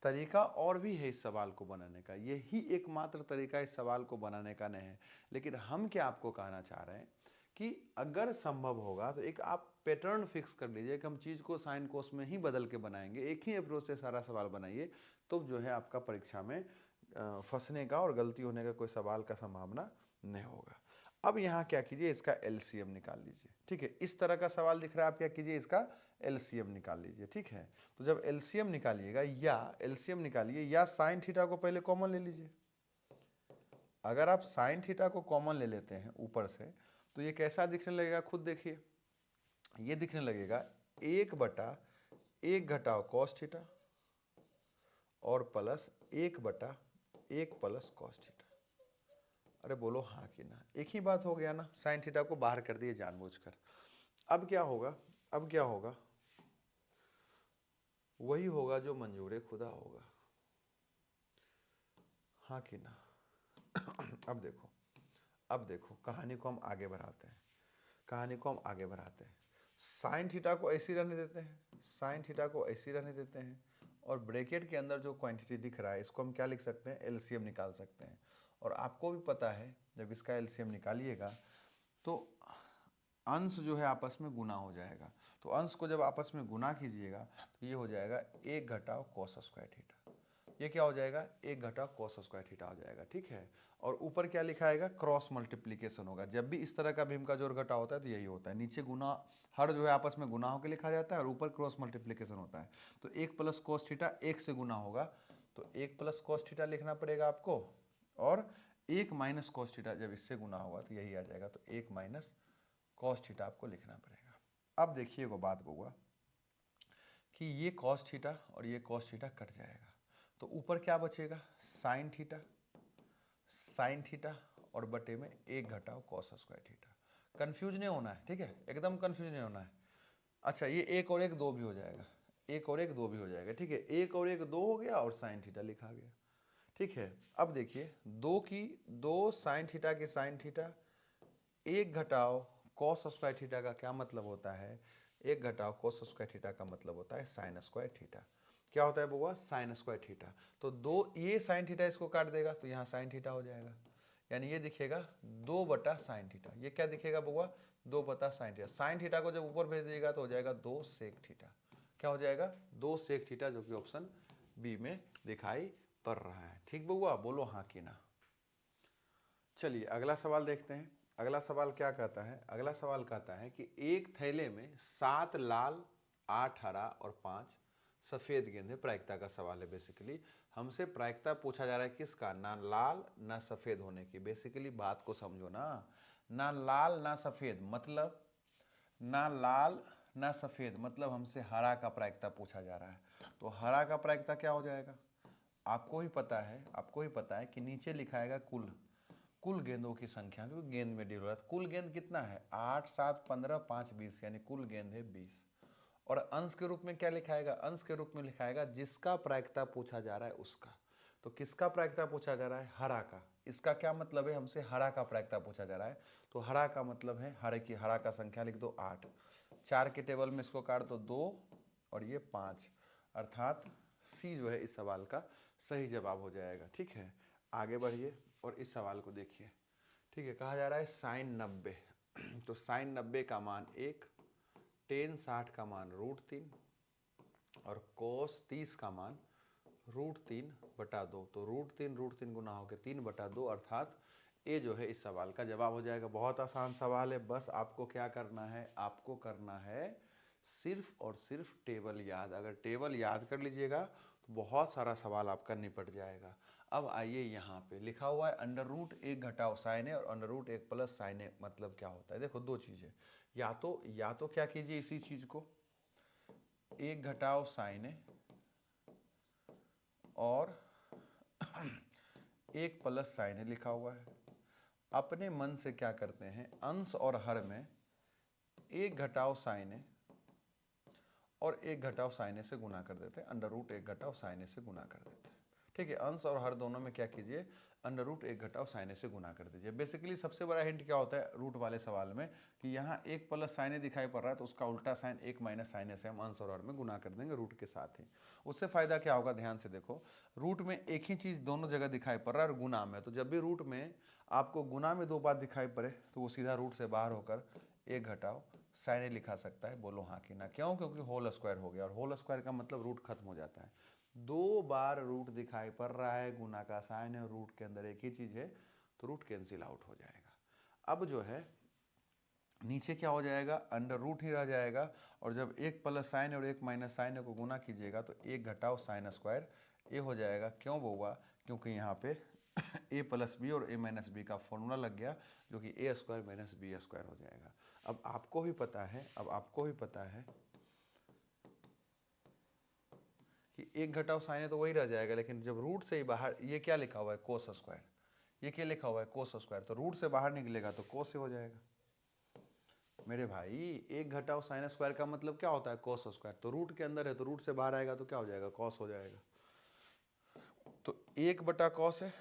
तरीका और भी है इस सवाल को बनाने का, यही एकमात्र तरीका इस सवाल को बनाने का नहीं है। लेकिन हम क्या आपको कहना चाह रहे हैं कि अगर संभव होगा तो एक आप पैटर्न फिक्स कर लीजिए कि हम चीज़ को साइन कोस में ही बदल के बनाएंगे, एक ही अप्रोच से सारा सवाल बनाइए, तो जो है आपका परीक्षा में फंसने का और गलती होने का कोई सवाल का संभावना नहीं होगा। अब यहाँ क्या कीजिए, इसका एलसीएम निकाल लीजिए। ठीक है, इस तरह का सवाल दिख रहा है, आप क्या कीजिए, इसका एलसीएम निकाल लीजिए। ठीक है, तो जब एलसीएम निकालिएगा या एलसीएम निकालिए या साइन थीटा को पहले कॉमन ले लीजिए। अगर आप साइन थीटा को कॉमन ले लेते हैं ऊपर से, तो ये कैसा दिखने लगेगा? खुद देखिए, ये दिखने लगेगा 1 बटा 1 घटाओ कॉस थीटा और प्लस 1 बटा 1 प्लस कॉस थीटा। अरे बोलो हाँ कि ना। एक ही बात हो गया ना, साइन थीटा को बाहर कर दिए जानबूझकर। अब क्या होगा? वही होगा जो मंजूर खुदा होगा। हाँ कि ना। अब देखो कहानी को हम आगे बढ़ाते हैं। साइन थीटा को ऐसी रहने देते हैं, और ब्रैकेट के अंदर जो क्वांटिटी दिख रहा है इसको हम क्या लिख सकते हैं? एलसीएम निकाल सकते हैं। और आपको भी पता है जब इसका एलसीएम निकालिएगा तो अंश जो है आपस में गुना हो जाएगा। तो अंश को जब आपस में गुना कीजिएगा तो ये हो जाएगा 1 घटाओ कॉस स्क्वायर थीटा। ये क्या हो जाएगा, एक घटा cos स्क्वायर थीटा हो जाएगा, ठीक है। और ऊपर क्या लिखा आएगा, क्रॉस मल्टीप्लीकेशन होगा। जब भी इस तरह का भीम का जोड़ घटा होता है तो यही होता है, नीचे गुना हर जो है आपस में गुना होकर लिखा जाता है और ऊपर क्रॉस मल्टीप्लीकेशन होता है। तो 1 प्लस cos थीटा 1 से गुना होगा, तो 1 प्लस cos थीटा लिखना पड़ेगा आपको, और 1 माइनस cos थीटा जब इससे गुना होगा तो यही आ जाएगा, तो 1 माइनस cos थीटा आपको लिखना पड़ेगा। अब देखिए वो बात बउआ कि ये cos थीटा और ये cos थीटा कट जाएगा, तो ऊपर क्या बचेगा, साइन थीटा, साइन थीटा और बटे में 1 घटाओ cos स्क्वायर थीटा। कंफ्यूज नहीं होना है, ठीक है, एकदम कंफ्यूज नहीं होना है। अच्छा, ये 1 और 1 2 भी हो जाएगा, 1 और 1 2 भी हो जाएगा, ठीक है, 1 और 1 2 हो गया और साइन थीटा लिखा गया, ठीक है। अब देखिए 2 साइन थीटा की साइन थीटा, 1 घटाओ cos स्क्वायर थीटा का क्या मतलब होता है, 1 घटाओ cos स्क्वायर थीटा का मतलब होता है साइन स्क्वायर थीटा। क्या होता है बुआ, साइन स्क्वायर थीटा। तो दो, ये साइन थीटा इसको काट देगा तो यहाँ साइन थीटा हो जाएगा, यानी ये दिखेगा 2 बटा साइन थीटा। ये क्या दिखेगा बुआ, 2 बटा साइन थीटा। साइन थीटा को जब ऊपर भेज देगा तो हो जाएगा 2 सेक थीटा। क्या हो जाएगा, 2 सेक थीटा, जो कि ऑप्शन बी में दिखाई पड़ रहा है। ठीक बुआ, बोलो हाँ कि ना। चलिए अगला सवाल देखते हैं। अगला सवाल क्या कहता है, अगला सवाल कहता है कि एक थैले में 7 लाल, 8 हरा और 5 सफ़ेद गेंद है। प्रायिकता का सवाल है बेसिकली, हमसे प्रायिकता पूछा जा रहा है किसका, ना लाल ना सफ़ेद होने की। बेसिकली बात को समझो ना लाल ना सफ़ेद मतलब, ना लाल ना सफ़ेद मतलब हमसे हरा का प्रायिकता पूछा जा रहा है। तो हरा का प्रायिकता क्या हो जाएगा, आपको ही पता है, आपको ही पता है कि नीचे लिखाएगा कुल गेंदों की संख्या, क्योंकि गेंद में डील हो रहा है। कुल गेंद कितना है, 8 7 15 5 20, यानी कुल गेंद है 20। और अंश के रूप में क्या लिखाएगा, अंश के रूप में लिखाएगा जिसका प्रायिकता पूछा जा रहा है उसका। तो किसका प्रायिकता पूछा जा रहा है, हरा का। इसका क्या मतलब है, हमसे हरा का प्रायिकता पूछा जा रहा है। तो हरा का मतलब है, हरा का संख्या लिख दो 8, 4 के टेबल में इसको काट दो 2 और ये 5, अर्थात सी जो है इस सवाल का सही जवाब हो जाएगा। ठीक है, आगे बढ़िए और इस सवाल को देखिए। ठीक है, कहा जा रहा है साइन 90, तो साइन 90 का मान 1, टेन 60 का मान √3 और कोस 30 का मान √3/2। तो √3 गुना होकर 3/2, अर्थात ये जो है इस सवाल का जवाब हो जाएगा। बहुत आसान सवाल है, बस आपको क्या करना है, आपको करना है सिर्फ और सिर्फ टेबल याद। अगर टेबल याद कर लीजिएगा तो बहुत सारा सवाल आपका निपट जाएगा। अब आइए यहाँ पे लिखा हुआ है √1 घटाओ साइन ए और √1 प्लस साइन ए, मतलब क्या होता है। देखो दो चीज़ें, या तो क्या कीजिए, इसी चीज़ को 1 घटाओ साइन ए और 1 प्लस साइन ए लिखा हुआ है। अपने मन से क्या करते हैं, अंश और हर में 1 घटाओ साइन ए और 1 घटाओ साइन ए से गुना कर देते हैं, √1 घटाओ साइन ए से गुना कर देते हैं। ठीक है, अंश और हर दोनों में क्या कीजिए, √1 घटाओ साइन ए से गुना कर दीजिए। बेसिकली सबसे बड़ा हिंट क्या होता है रूट वाले सवाल में, कि यहाँ 1 प्लस साइन ए दिखाई पड़ रहा है तो उसका उल्टा साइन 1 माइनस साइन ए से हम अंश और हर में गुना कर देंगे रूट के साथ ही। उससे फायदा क्या होगा, ध्यान से देखो, रूट में एक ही चीज़ दोनों जगह दिखाई पड़ रहा है और गुना में, तो जब भी रूट में आपको गुना में 2 बार दिखाई पड़े तो वो सीधा रूट से बाहर होकर 1 घटाओ साइन ए लिखा सकता है। बोलो हाँ कि ना। क्यों, क्योंकि होल स्क्वायर हो गया और होल स्क्वायर का मतलब रूट खत्म हो जाता है। 2 बार रूट दिखाई पड़ रहा है, गुना का साइन है और रूट के अंदर एक ही चीज है, तो रूट कैंसिल आउट हो जाएगा। अब जो है नीचे क्या हो जाएगा, √, ही रह जाएगा। और जब 1 प्लस साइन और 1 माइनस साइन को गुना कीजिएगा तो 1 घटाओ साइन स्क्वायर ए हो जाएगा। क्यों बउआ, क्योंकि यहाँ पे a प्लस बी और a माइनस बी का फॉर्मूला लग गया, जो कि a square minus B square हो जाएगा। अब आपको भी पता है, कि 1 घटाओ साइन तो वही रह जाएगा, लेकिन जब रूट से ही बाहर, ये क्या लिखा हुआ है कोस स्क्वायर, ये क्या लिखा हुआ है कोस स्क्वायर, तो रूट से बाहर निकलेगा तो कोस से हो जाएगा। मेरे भाई 1 घटाओ साइन स्क्वायर का मतलब क्या होता है कोस स्क्वायर, तो रूट के अंदर है तो रूट से बाहर आएगा तो क्या हो जाएगा, कॉस हो जाएगा। तो 1/cos है,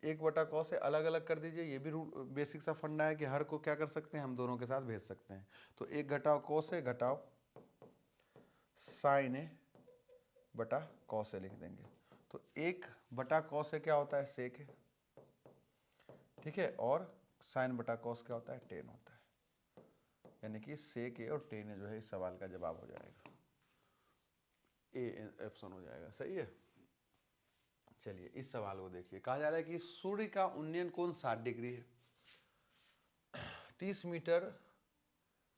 1/cos है, अलग अलग कर दीजिए। ये भी रूट बेसिक सा फंडा है कि हर को क्या कर सकते हैं, हम दोनों के साथ भेज सकते हैं। तो 1 घटाओ cos है घटाओ साइन ए बटा cos ए लिख देंगे। तो 1/cos ए क्या होता है, सेक है, ठीक है, और साइन बटा cos क्या होता है, टेन होता है। यानी कि सेक ए और टेन ए जो है इस सवाल का जवाब हो जाएगा, ए ऑप्शन हो जाएगा। सही है, चलिए इस सवाल को देखिए, कहा जा रहा है कि सूर्य का उन्नयन कोण 60 डिग्री है। 30 मीटर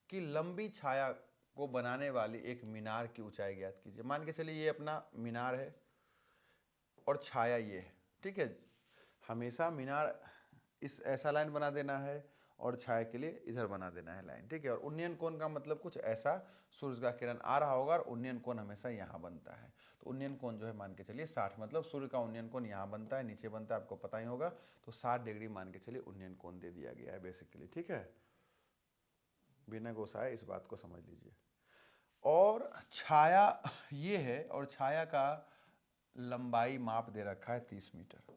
की लंबी छाया को बनाने वाली एक मीनार की ऊंचाई ज्ञात कीजिए। मान के चलिए ये अपना मीनार है और छाया ये है, ठीक है। हमेशा मीनार इस ऐसा लाइन बना देना है और छाया के लिए इधर बना देना है लाइन, ठीक है। और उन्नयन कोण का मतलब कुछ ऐसा, सूर्य का किरण आ रहा होगा और उन्नयन कोण हमेशा यहाँ बनता है। तो उन्नयन कोण जो है मान के चलिए 60, मतलब सूर्य का उन्नयन कोण यहाँ बनता है, नीचे बनता है, आपको पता ही होगा। तो 60 डिग्री मान के चलिए उन्नयन कोण दे दिया गया है बेसिकली, ठीक है। बिना घुसाए इस बात को समझ लीजिए। और छाया ये है और छाया का लंबाई माप दे रखा है 30 मीटर,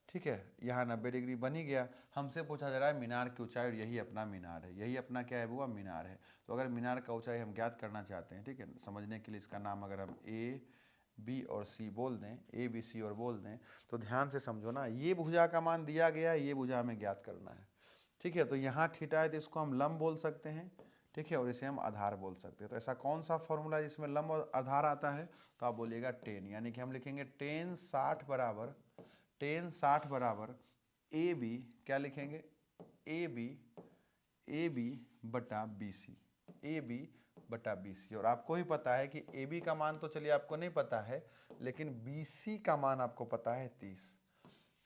ठीक है। यहाँ 90 डिग्री बन ही गया। हमसे पूछा जा रहा है मीनार की ऊंचाई और यही अपना मीनार है, यही अपना क्या है वो मीनार है। तो अगर मीनार का ऊंचाई हम ज्ञात करना चाहते हैं, ठीक है, समझने के लिए इसका नाम अगर हम ए बी और सी बोल दें, ए बी सी और बोल दें, तो ध्यान से समझो ना, ये भुजा का मान दिया गया है, ये भुजा हमें ज्ञात करना है, ठीक है। तो यहाँ थीटा है तो इसको हम लंब बोल सकते हैं, ठीक है, और इसे हम आधार बोल सकते हैं। तो ऐसा कौन सा फॉर्मूला है जिसमें लंब और आधार आता है, तो आप बोलिएगा टेन, यानी कि हम लिखेंगे टेन 60 बराबर ए बी, क्या लिखेंगे, ए बी बटा बी सी, ए बी बटा बी सी। और आपको ही पता है कि ए बी का मान तो चलिए आपको नहीं पता है, लेकिन बी सी का मान आपको पता है 30।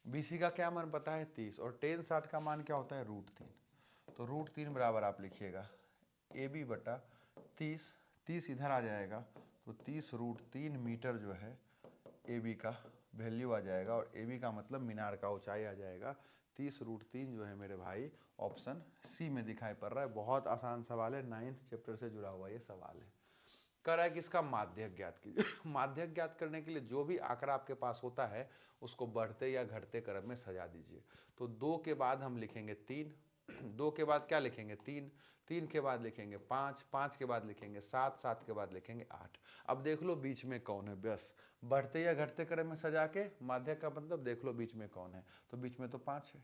बी सी का क्या मान पता है 30, और टेन 60 का मान क्या होता है √3। तो √3 बराबर आप लिखिएगा ए बी बटा 30, 30 इधर आ जाएगा तो 30 √3 मीटर जो है ए बी का वैल्यू आ जाएगा। और ए बी का मतलब मीनार का ऊंचाई आ जाएगा 30 √3 जो है मेरे भाई ऑप्शन सी में दिखाई पड़ रहा है। बहुत आसान सवाल है, 9th चैप्टर से जुड़ा हुआ ये सवाल है। कह रहा है कि इसका माध्यक ज्ञात कीजिए। माध्यक ज्ञात करने के लिए जो भी आंकड़ा आपके पास होता है उसको बढ़ते या घटते क्रम में सजा दीजिए। तो 2 के बाद हम लिखेंगे 3, 2 के बाद क्या लिखेंगे 3, 3 के बाद लिखेंगे 5, 5 के बाद लिखेंगे 7, 7 के बाद लिखेंगे 8। अब देख लो बीच में कौन है, बस बढ़ते या घटते क्रम में सजा के माध्यक का मतलब देख लो बीच में कौन है। तो बीच में तो 5 है,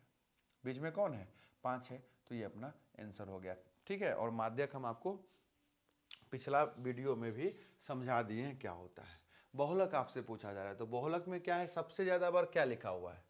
बीच में कौन है 5 है, तो ये अपना आंसर हो गया, ठीक है। और माध्यक हम आपको पिछला वीडियो में भी समझा दिए हैं क्या होता है। बहुलक आपसे पूछा जा रहा है, तो बहुलक में क्या है, सबसे ज्यादा बार क्या लिखा हुआ है,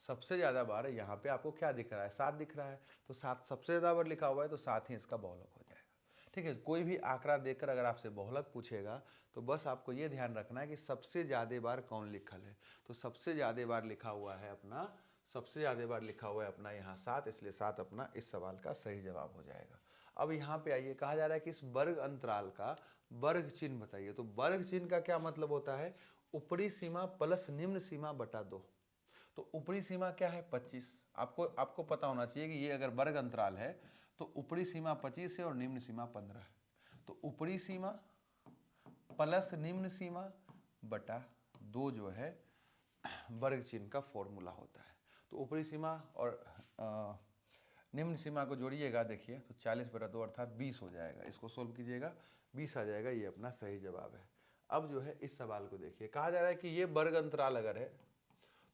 सबसे ज्यादा बार यहाँ पे आपको क्या दिख रहा है 7 दिख रहा है। तो 7 सबसे ज्यादा बार लिखा हुआ है तो 7 ही इसका बहुलक हो जाएगा, ठीक है। कोई भी आंकड़ा देखकर अगर आपसे बहुलक पूछेगा तो बस आपको ये ध्यान रखना है कि सबसे ज्यादा बार कौन लिखल है। तो सबसे ज्यादा बार लिखा हुआ है अपना, सबसे ज्यादा बार लिखा हुआ है अपना यहाँ 7, इसलिए 7 अपना इस सवाल का सही जवाब हो जाएगा। अब यहाँ पे आइए, कहा जा रहा है कि इस वर्ग अंतराल का वर्ग चिन्ह बताइए। तो वर्ग चिन्ह का क्या मतलब होता है, ऊपरी सीमा प्लस निम्न सीमा बटा 2। तो ऊपरी सीमा क्या है 25, आपको पता होना चाहिए कि ये अगर वर्ग अंतराल है तो ऊपरी सीमा 25 है और निम्न सीमा 15 है। तो ऊपरी सीमा प्लस निम्न सीमा बटा 2 जो है वर्ग चिन्ह का फॉर्मूला होता है। तो ऊपरी सीमा और निम्न सीमा को जोड़िएगा, देखिए तो 40/2 अर्थात 20 हो जाएगा। इसको सोल्व कीजिएगा 20 आ जाएगा, ये अपना सही जवाब है। अब जो है इस सवाल को देखिए, कहा जा रहा है कि ये वर्ग अंतराल अगर है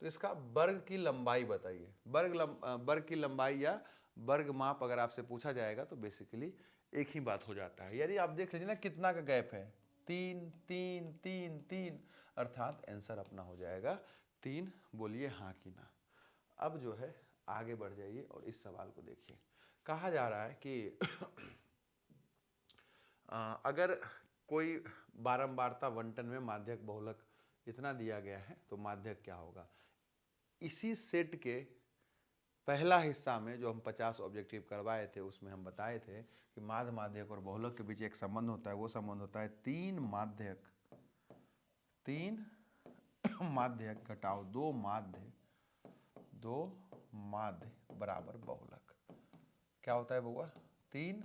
तो इसका वर्ग की लंबाई बताइए। वर्ग की लंबाई या वर्ग माप अगर आपसे पूछा जाएगा तो बेसिकली एक ही बात हो जाता है। यानी आप देख लीजिए ना कितना का गैप है, 3 3 3 3, अर्थात आंसर अपना हो जाएगा 3। बोलिए हाँ कि ना। अब जो है आगे बढ़ जाइए और इस सवाल को देखिए। कहा जा रहा है कि अगर कोई बारंबारता बंटन में माध्यक बहुलक इतना दिया गया है तो माध्यक क्या होगा। इसी सेट के पहला हिस्सा में जो हम 50 ऑब्जेक्टिव करवाए थे उसमें हम बताए थे कि माध्य माध्यक और बहुलक के बीच एक संबंध होता है। वो संबंध होता है 3 माध्यक घटाओ 2 माध्य बराबर बहुलक। क्या होता है बउआ, 3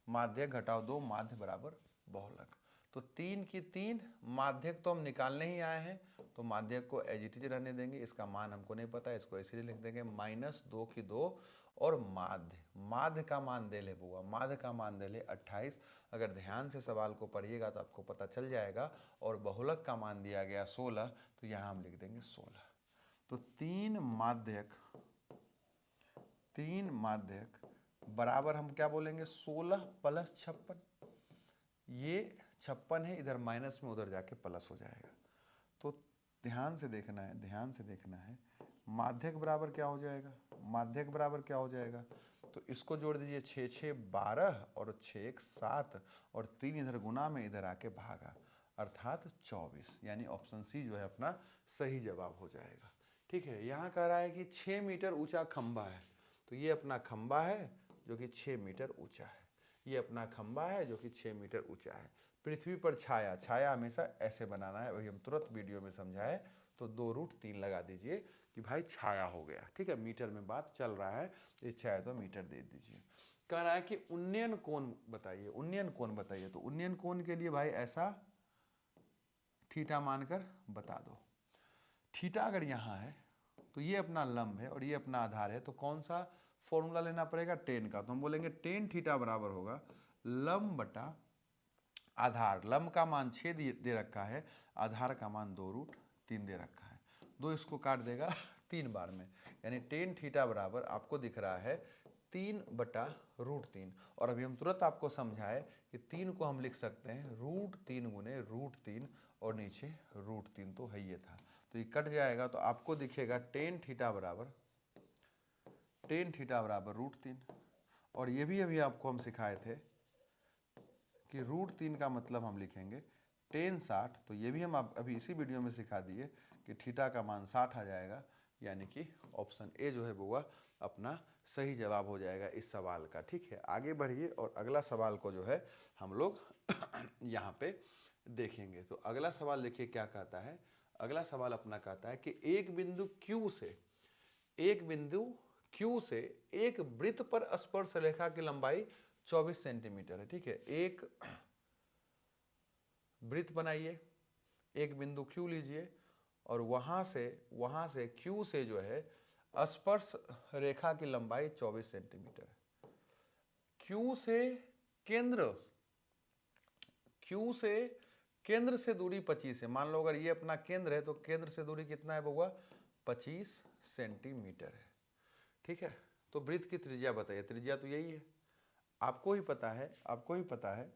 माध्यक घटाओ 2 माध्य बराबर बहुलक। तो 3 की 3 माध्यक तो हम निकालने ही आए हैं, तो माध्यक को एज इट इज रहने देंगे। इसका मान हमको नहीं पता है, इसको इसीलिए लिख देंगे -2 की 2। और माध्य का मान दे ले बुआ, माध्य का मान दे ले 28। अगर ध्यान से सवाल को पढ़िएगा तो आपको पता चल जाएगा। और बहुलक का मान दिया गया 16, तो यहाँ हम लिख देंगे 16। तो 3 माध्यक बराबर हम क्या बोलेंगे 16 + 56। ये 56 है, इधर माइनस में उधर जाके प्लस हो जाएगा। तो तो ध्यान से देखना है, ध्यान से देखना है। माध्यक बराबर क्या हो जाएगा, माध्यक बराबर क्या हो जाएगा, तो इसको जोड़ दीजिए, 6 6 12 और 6 1 7 और 3 इधर गुना में इधर आके भागा, अर्थात 24, यानी ऑप्शन सी जो है अपना सही जवाब हो जाएगा। ठीक है, यहाँ कह रहा है कि 6 मीटर ऊंचा खंबा है, तो ये अपना खंबा है जो कि 6 मीटर ऊंचा है, ये अपना खंबा है जो कि 6 मीटर ऊंचा है। पृथ्वी पर छाया, छाया हमेशा ऐसे बनाना है, वही हम तुरंत वीडियो में समझाए, तो 2√3 लगा दीजिए कि भाई छाया हो गया। ठीक है, मीटर में बात चल रहा है, ये छाया तो मीटर दे दीजिए। कह रहा है कि उन्नयन कोण बताइए, उन्नयन कोण बताइए, तो उन्नयन कोण के लिए भाई ऐसा थीटा मानकर बता दो। थीटा अगर यहाँ है तो ये अपना लंब है और ये अपना आधार है, तो कौन सा फॉर्मूला लेना पड़ेगा, टेन का। तो हम बोलेंगे टेन थीटा बराबर होगा लंब बटा आधार। लंब का मान 6 दे रखा है, आधार का मान 2√3 दे रखा है, 2 इसको काट देगा 3 बार में, यानी टेन थीटा बराबर आपको दिख रहा है 3/√3। और अभी हम तुरंत आपको समझाए कि 3 को हम लिख सकते हैं √3 गुने √3 और नीचे √3 तो है ये था, तो ये कट जाएगा, तो आपको दिखेगा टेन थीटा बराबर √3। और ये भी अभी आपको हम सिखाए थे कि √3 का मतलब हम लिखेंगे टेन 60, तो ये भी हम अभी इसी वीडियो में सिखा दिए कि थीटा का मान 60 आ जाएगा, यानी कि ऑप्शन ए जो है वो अपना सही जवाब हो जाएगा इस सवाल का। ठीक है, आगे बढ़िए और अगला सवाल को जो है हम लोग यहाँ पे देखेंगे। तो अगला सवाल देखिए क्या कहता है। अगला सवाल अपना कहता है कि एक बिंदु Q से एक वृत्त पर स्पर्श रेखा की लंबाई 24 सेंटीमीटर है। ठीक है, एक वृत्त बनाइए, एक बिंदु Q लीजिए और वहां से Q से जो है स्पर्श रेखा की लंबाई 24 सेंटीमीटर है। Q से केंद्र से दूरी 25 है। मान लो अगर ये अपना केंद्र है तो केंद्र से दूरी कितना है बउआ, 25 सेंटीमीटर है। ठीक है, तो वृत्त की त्रिज्या बताइए। त्रिज्या तो यही है, आपको ही पता है,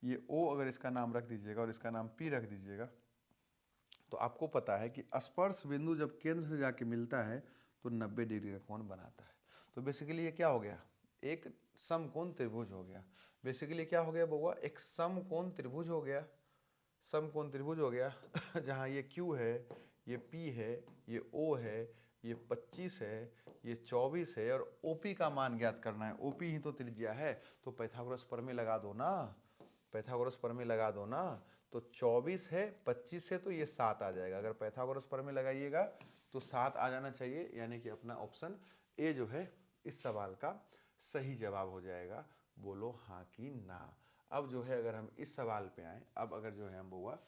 ये O अगर इसका नाम रख दीजिएगा और इसका नाम P रख दीजिएगा, तो आपको पता है कि स्पर्श बिंदु जब केंद्र से जाके मिलता है तो 90 डिग्री का कोण बनाता है। तो बेसिकली ये क्या हो गया, एक समकोण त्रिभुज हो गया। बेसिकली क्या हो गया बउआ, एक समकोण त्रिभुज हो गया, समकोण त्रिभुज हो गया जहाँ ये Q है, ये P है, ये O है, ये 25 है, ये 24 है और OP का मान ज्ञात करना है। OP ही तो त्रिज्या है, तो पाइथागोरस प्रमेय लगा दो ना, पाइथागोरस प्रमेय लगा दो ना। तो 24 है, 25 है, तो ये 7 आ जाएगा। अगर पाइथागोरस प्रमेय लगाइएगा तो 7 आ जाना चाहिए, यानी कि अपना ऑप्शन ए जो है इस सवाल का सही जवाब हो जाएगा। बोलो हाँ कि ना। अब जो है अगर हम इस सवाल पे आए, अब अगर जो है हम बुआ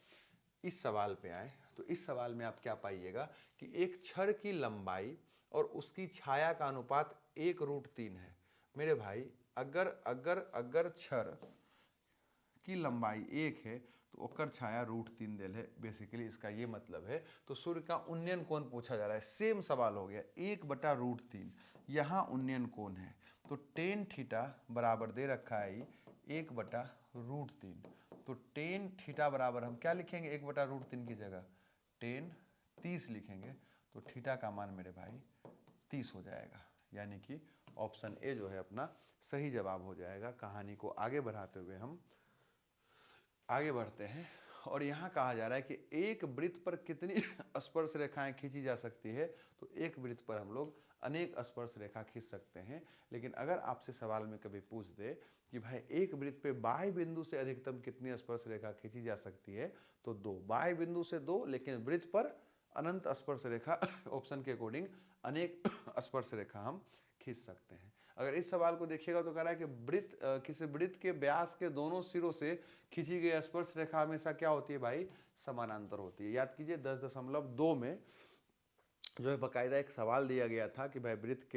इस सवाल पे आए, तो इस सवाल में आप क्या पाइएगा कि एक छड़ की लंबाई और उसकी छाया का अनुपात 1√3 है। मेरे भाई अगर अगर अगर छड़ की लंबाई 1 है तो ओकर छाया √3 देल है। बेसिकली इसका ये मतलब है, तो सूर्य का उन्नयन कोण पूछा जा रहा है। सेम सवाल हो गया, 1/√3, यहाँ उन्नयन कोण है, तो टेन थीटा बराबर दे रखा है 1/√3। तो टेन थीटा बराबर हम क्या लिखेंगे, 1/√3 की जगह टेन 30 लिखेंगे, तो थीटा का मान मेरे भाई 30 हो जाएगा, यानी कि ऑप्शन ए जो है अपना सही जवाब हो जाएगा। कहानी को आगे बढ़ाते हुए हम आगे बढ़ते हैं और यहाँ कहा जा रहा है कि एक वृत्त पर कितनी स्पर्श रेखाएं खींची जा सकती है। तो एक वृत्त पर हम लोग अनेक स्पर्श रेखा खींच सकते हैं, लेकिन अगर आपसे सवाल में कभी पूछ दे कि भाई एक वृत्त पे बाह्य बिंदु से अधिकतम कितनी स्पर्श रेखा खींची जा सकती है, तो 2, बाह्य बिंदु से 2, लेकिन वृत्त पर अनंत स्पर्श रेखा ऑप्शन के अकॉर्डिंग अनेक स्पर्श रेखा हम खींच सकते हैं। अगर इस सवाल को देखिएगा तो कह रहा है कि वृत्त किसी वृत्त के व्यास के दोनों सिरों से खींची गई स्पर्श रेखा हमेशा क्या होती है भाई, समानांतर होती है। याद कीजिए 10.2 में जो है बकायदा एक सवाल दिया गया था कि भाई वृत्त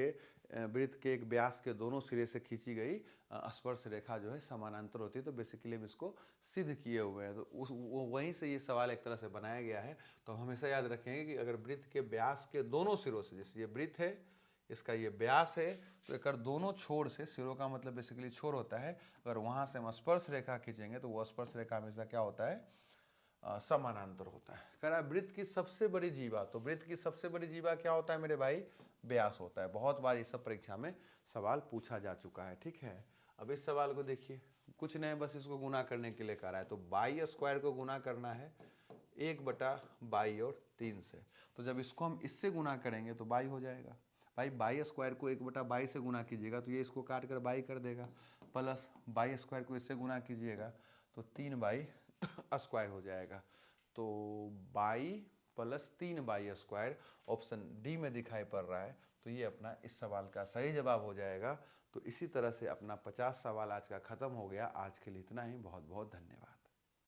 के एक व्यास के दोनों सिरे से खींची गई स्पर्श रेखा जो है समानांतर होती है। तो बेसिकली हम इसको सिद्ध किए हुए हैं, तो वहीं से ये सवाल एक तरह से बनाया गया है। तो हम हमेशा याद रखेंगे कि अगर वृत्त के व्यास के दोनों सिरों से, जैसे ये वृत्त है, इसका ये व्यास है, तो एक दोनों छोर से, सिरों का मतलब बेसिकली छोर होता है, अगर वहां से हम स्पर्श रेखा खींचेंगे तो वो स्पर्श रेखा हमेशा क्या होता है, समानांतर होता है। कह रहा है वृत्त की सबसे बड़ी जीवा, तो वृत्त की सबसे बड़ी जीवा क्या होता है मेरे भाई? व्यास होता है। बहुत बार ये सब परीक्षा में सवाल पूछा जा चुका है, ठीक है। अब इस सवाल को देखिए, कुछ नहीं, बस इसको गुना करने के लिए कह रहा है। तो बाई स्क्वायर को गुना करना है 1/22 और 3 से। तो जब इसको हम इससे गुना करेंगे तो बाई हो जाएगा। भाई बाई स्क्वायर को 1/22 से गुना कीजिएगा तो ये इसको काट कर बाई कर देगा, प्लस बाई स्क्वायर को इससे गुना कीजिएगा तो 3/, स्क्वायर हो जाएगा। तो by plus 3/, square option D में दिखाई पड़ रहा है। तो ये अपना इस सवाल का सही जवाब हो जाएगा। तो इसी तरह से अपना 50 सवाल आज का ख़त्म हो गया। आज के लिए इतना ही। बहुत बहुत धन्यवाद।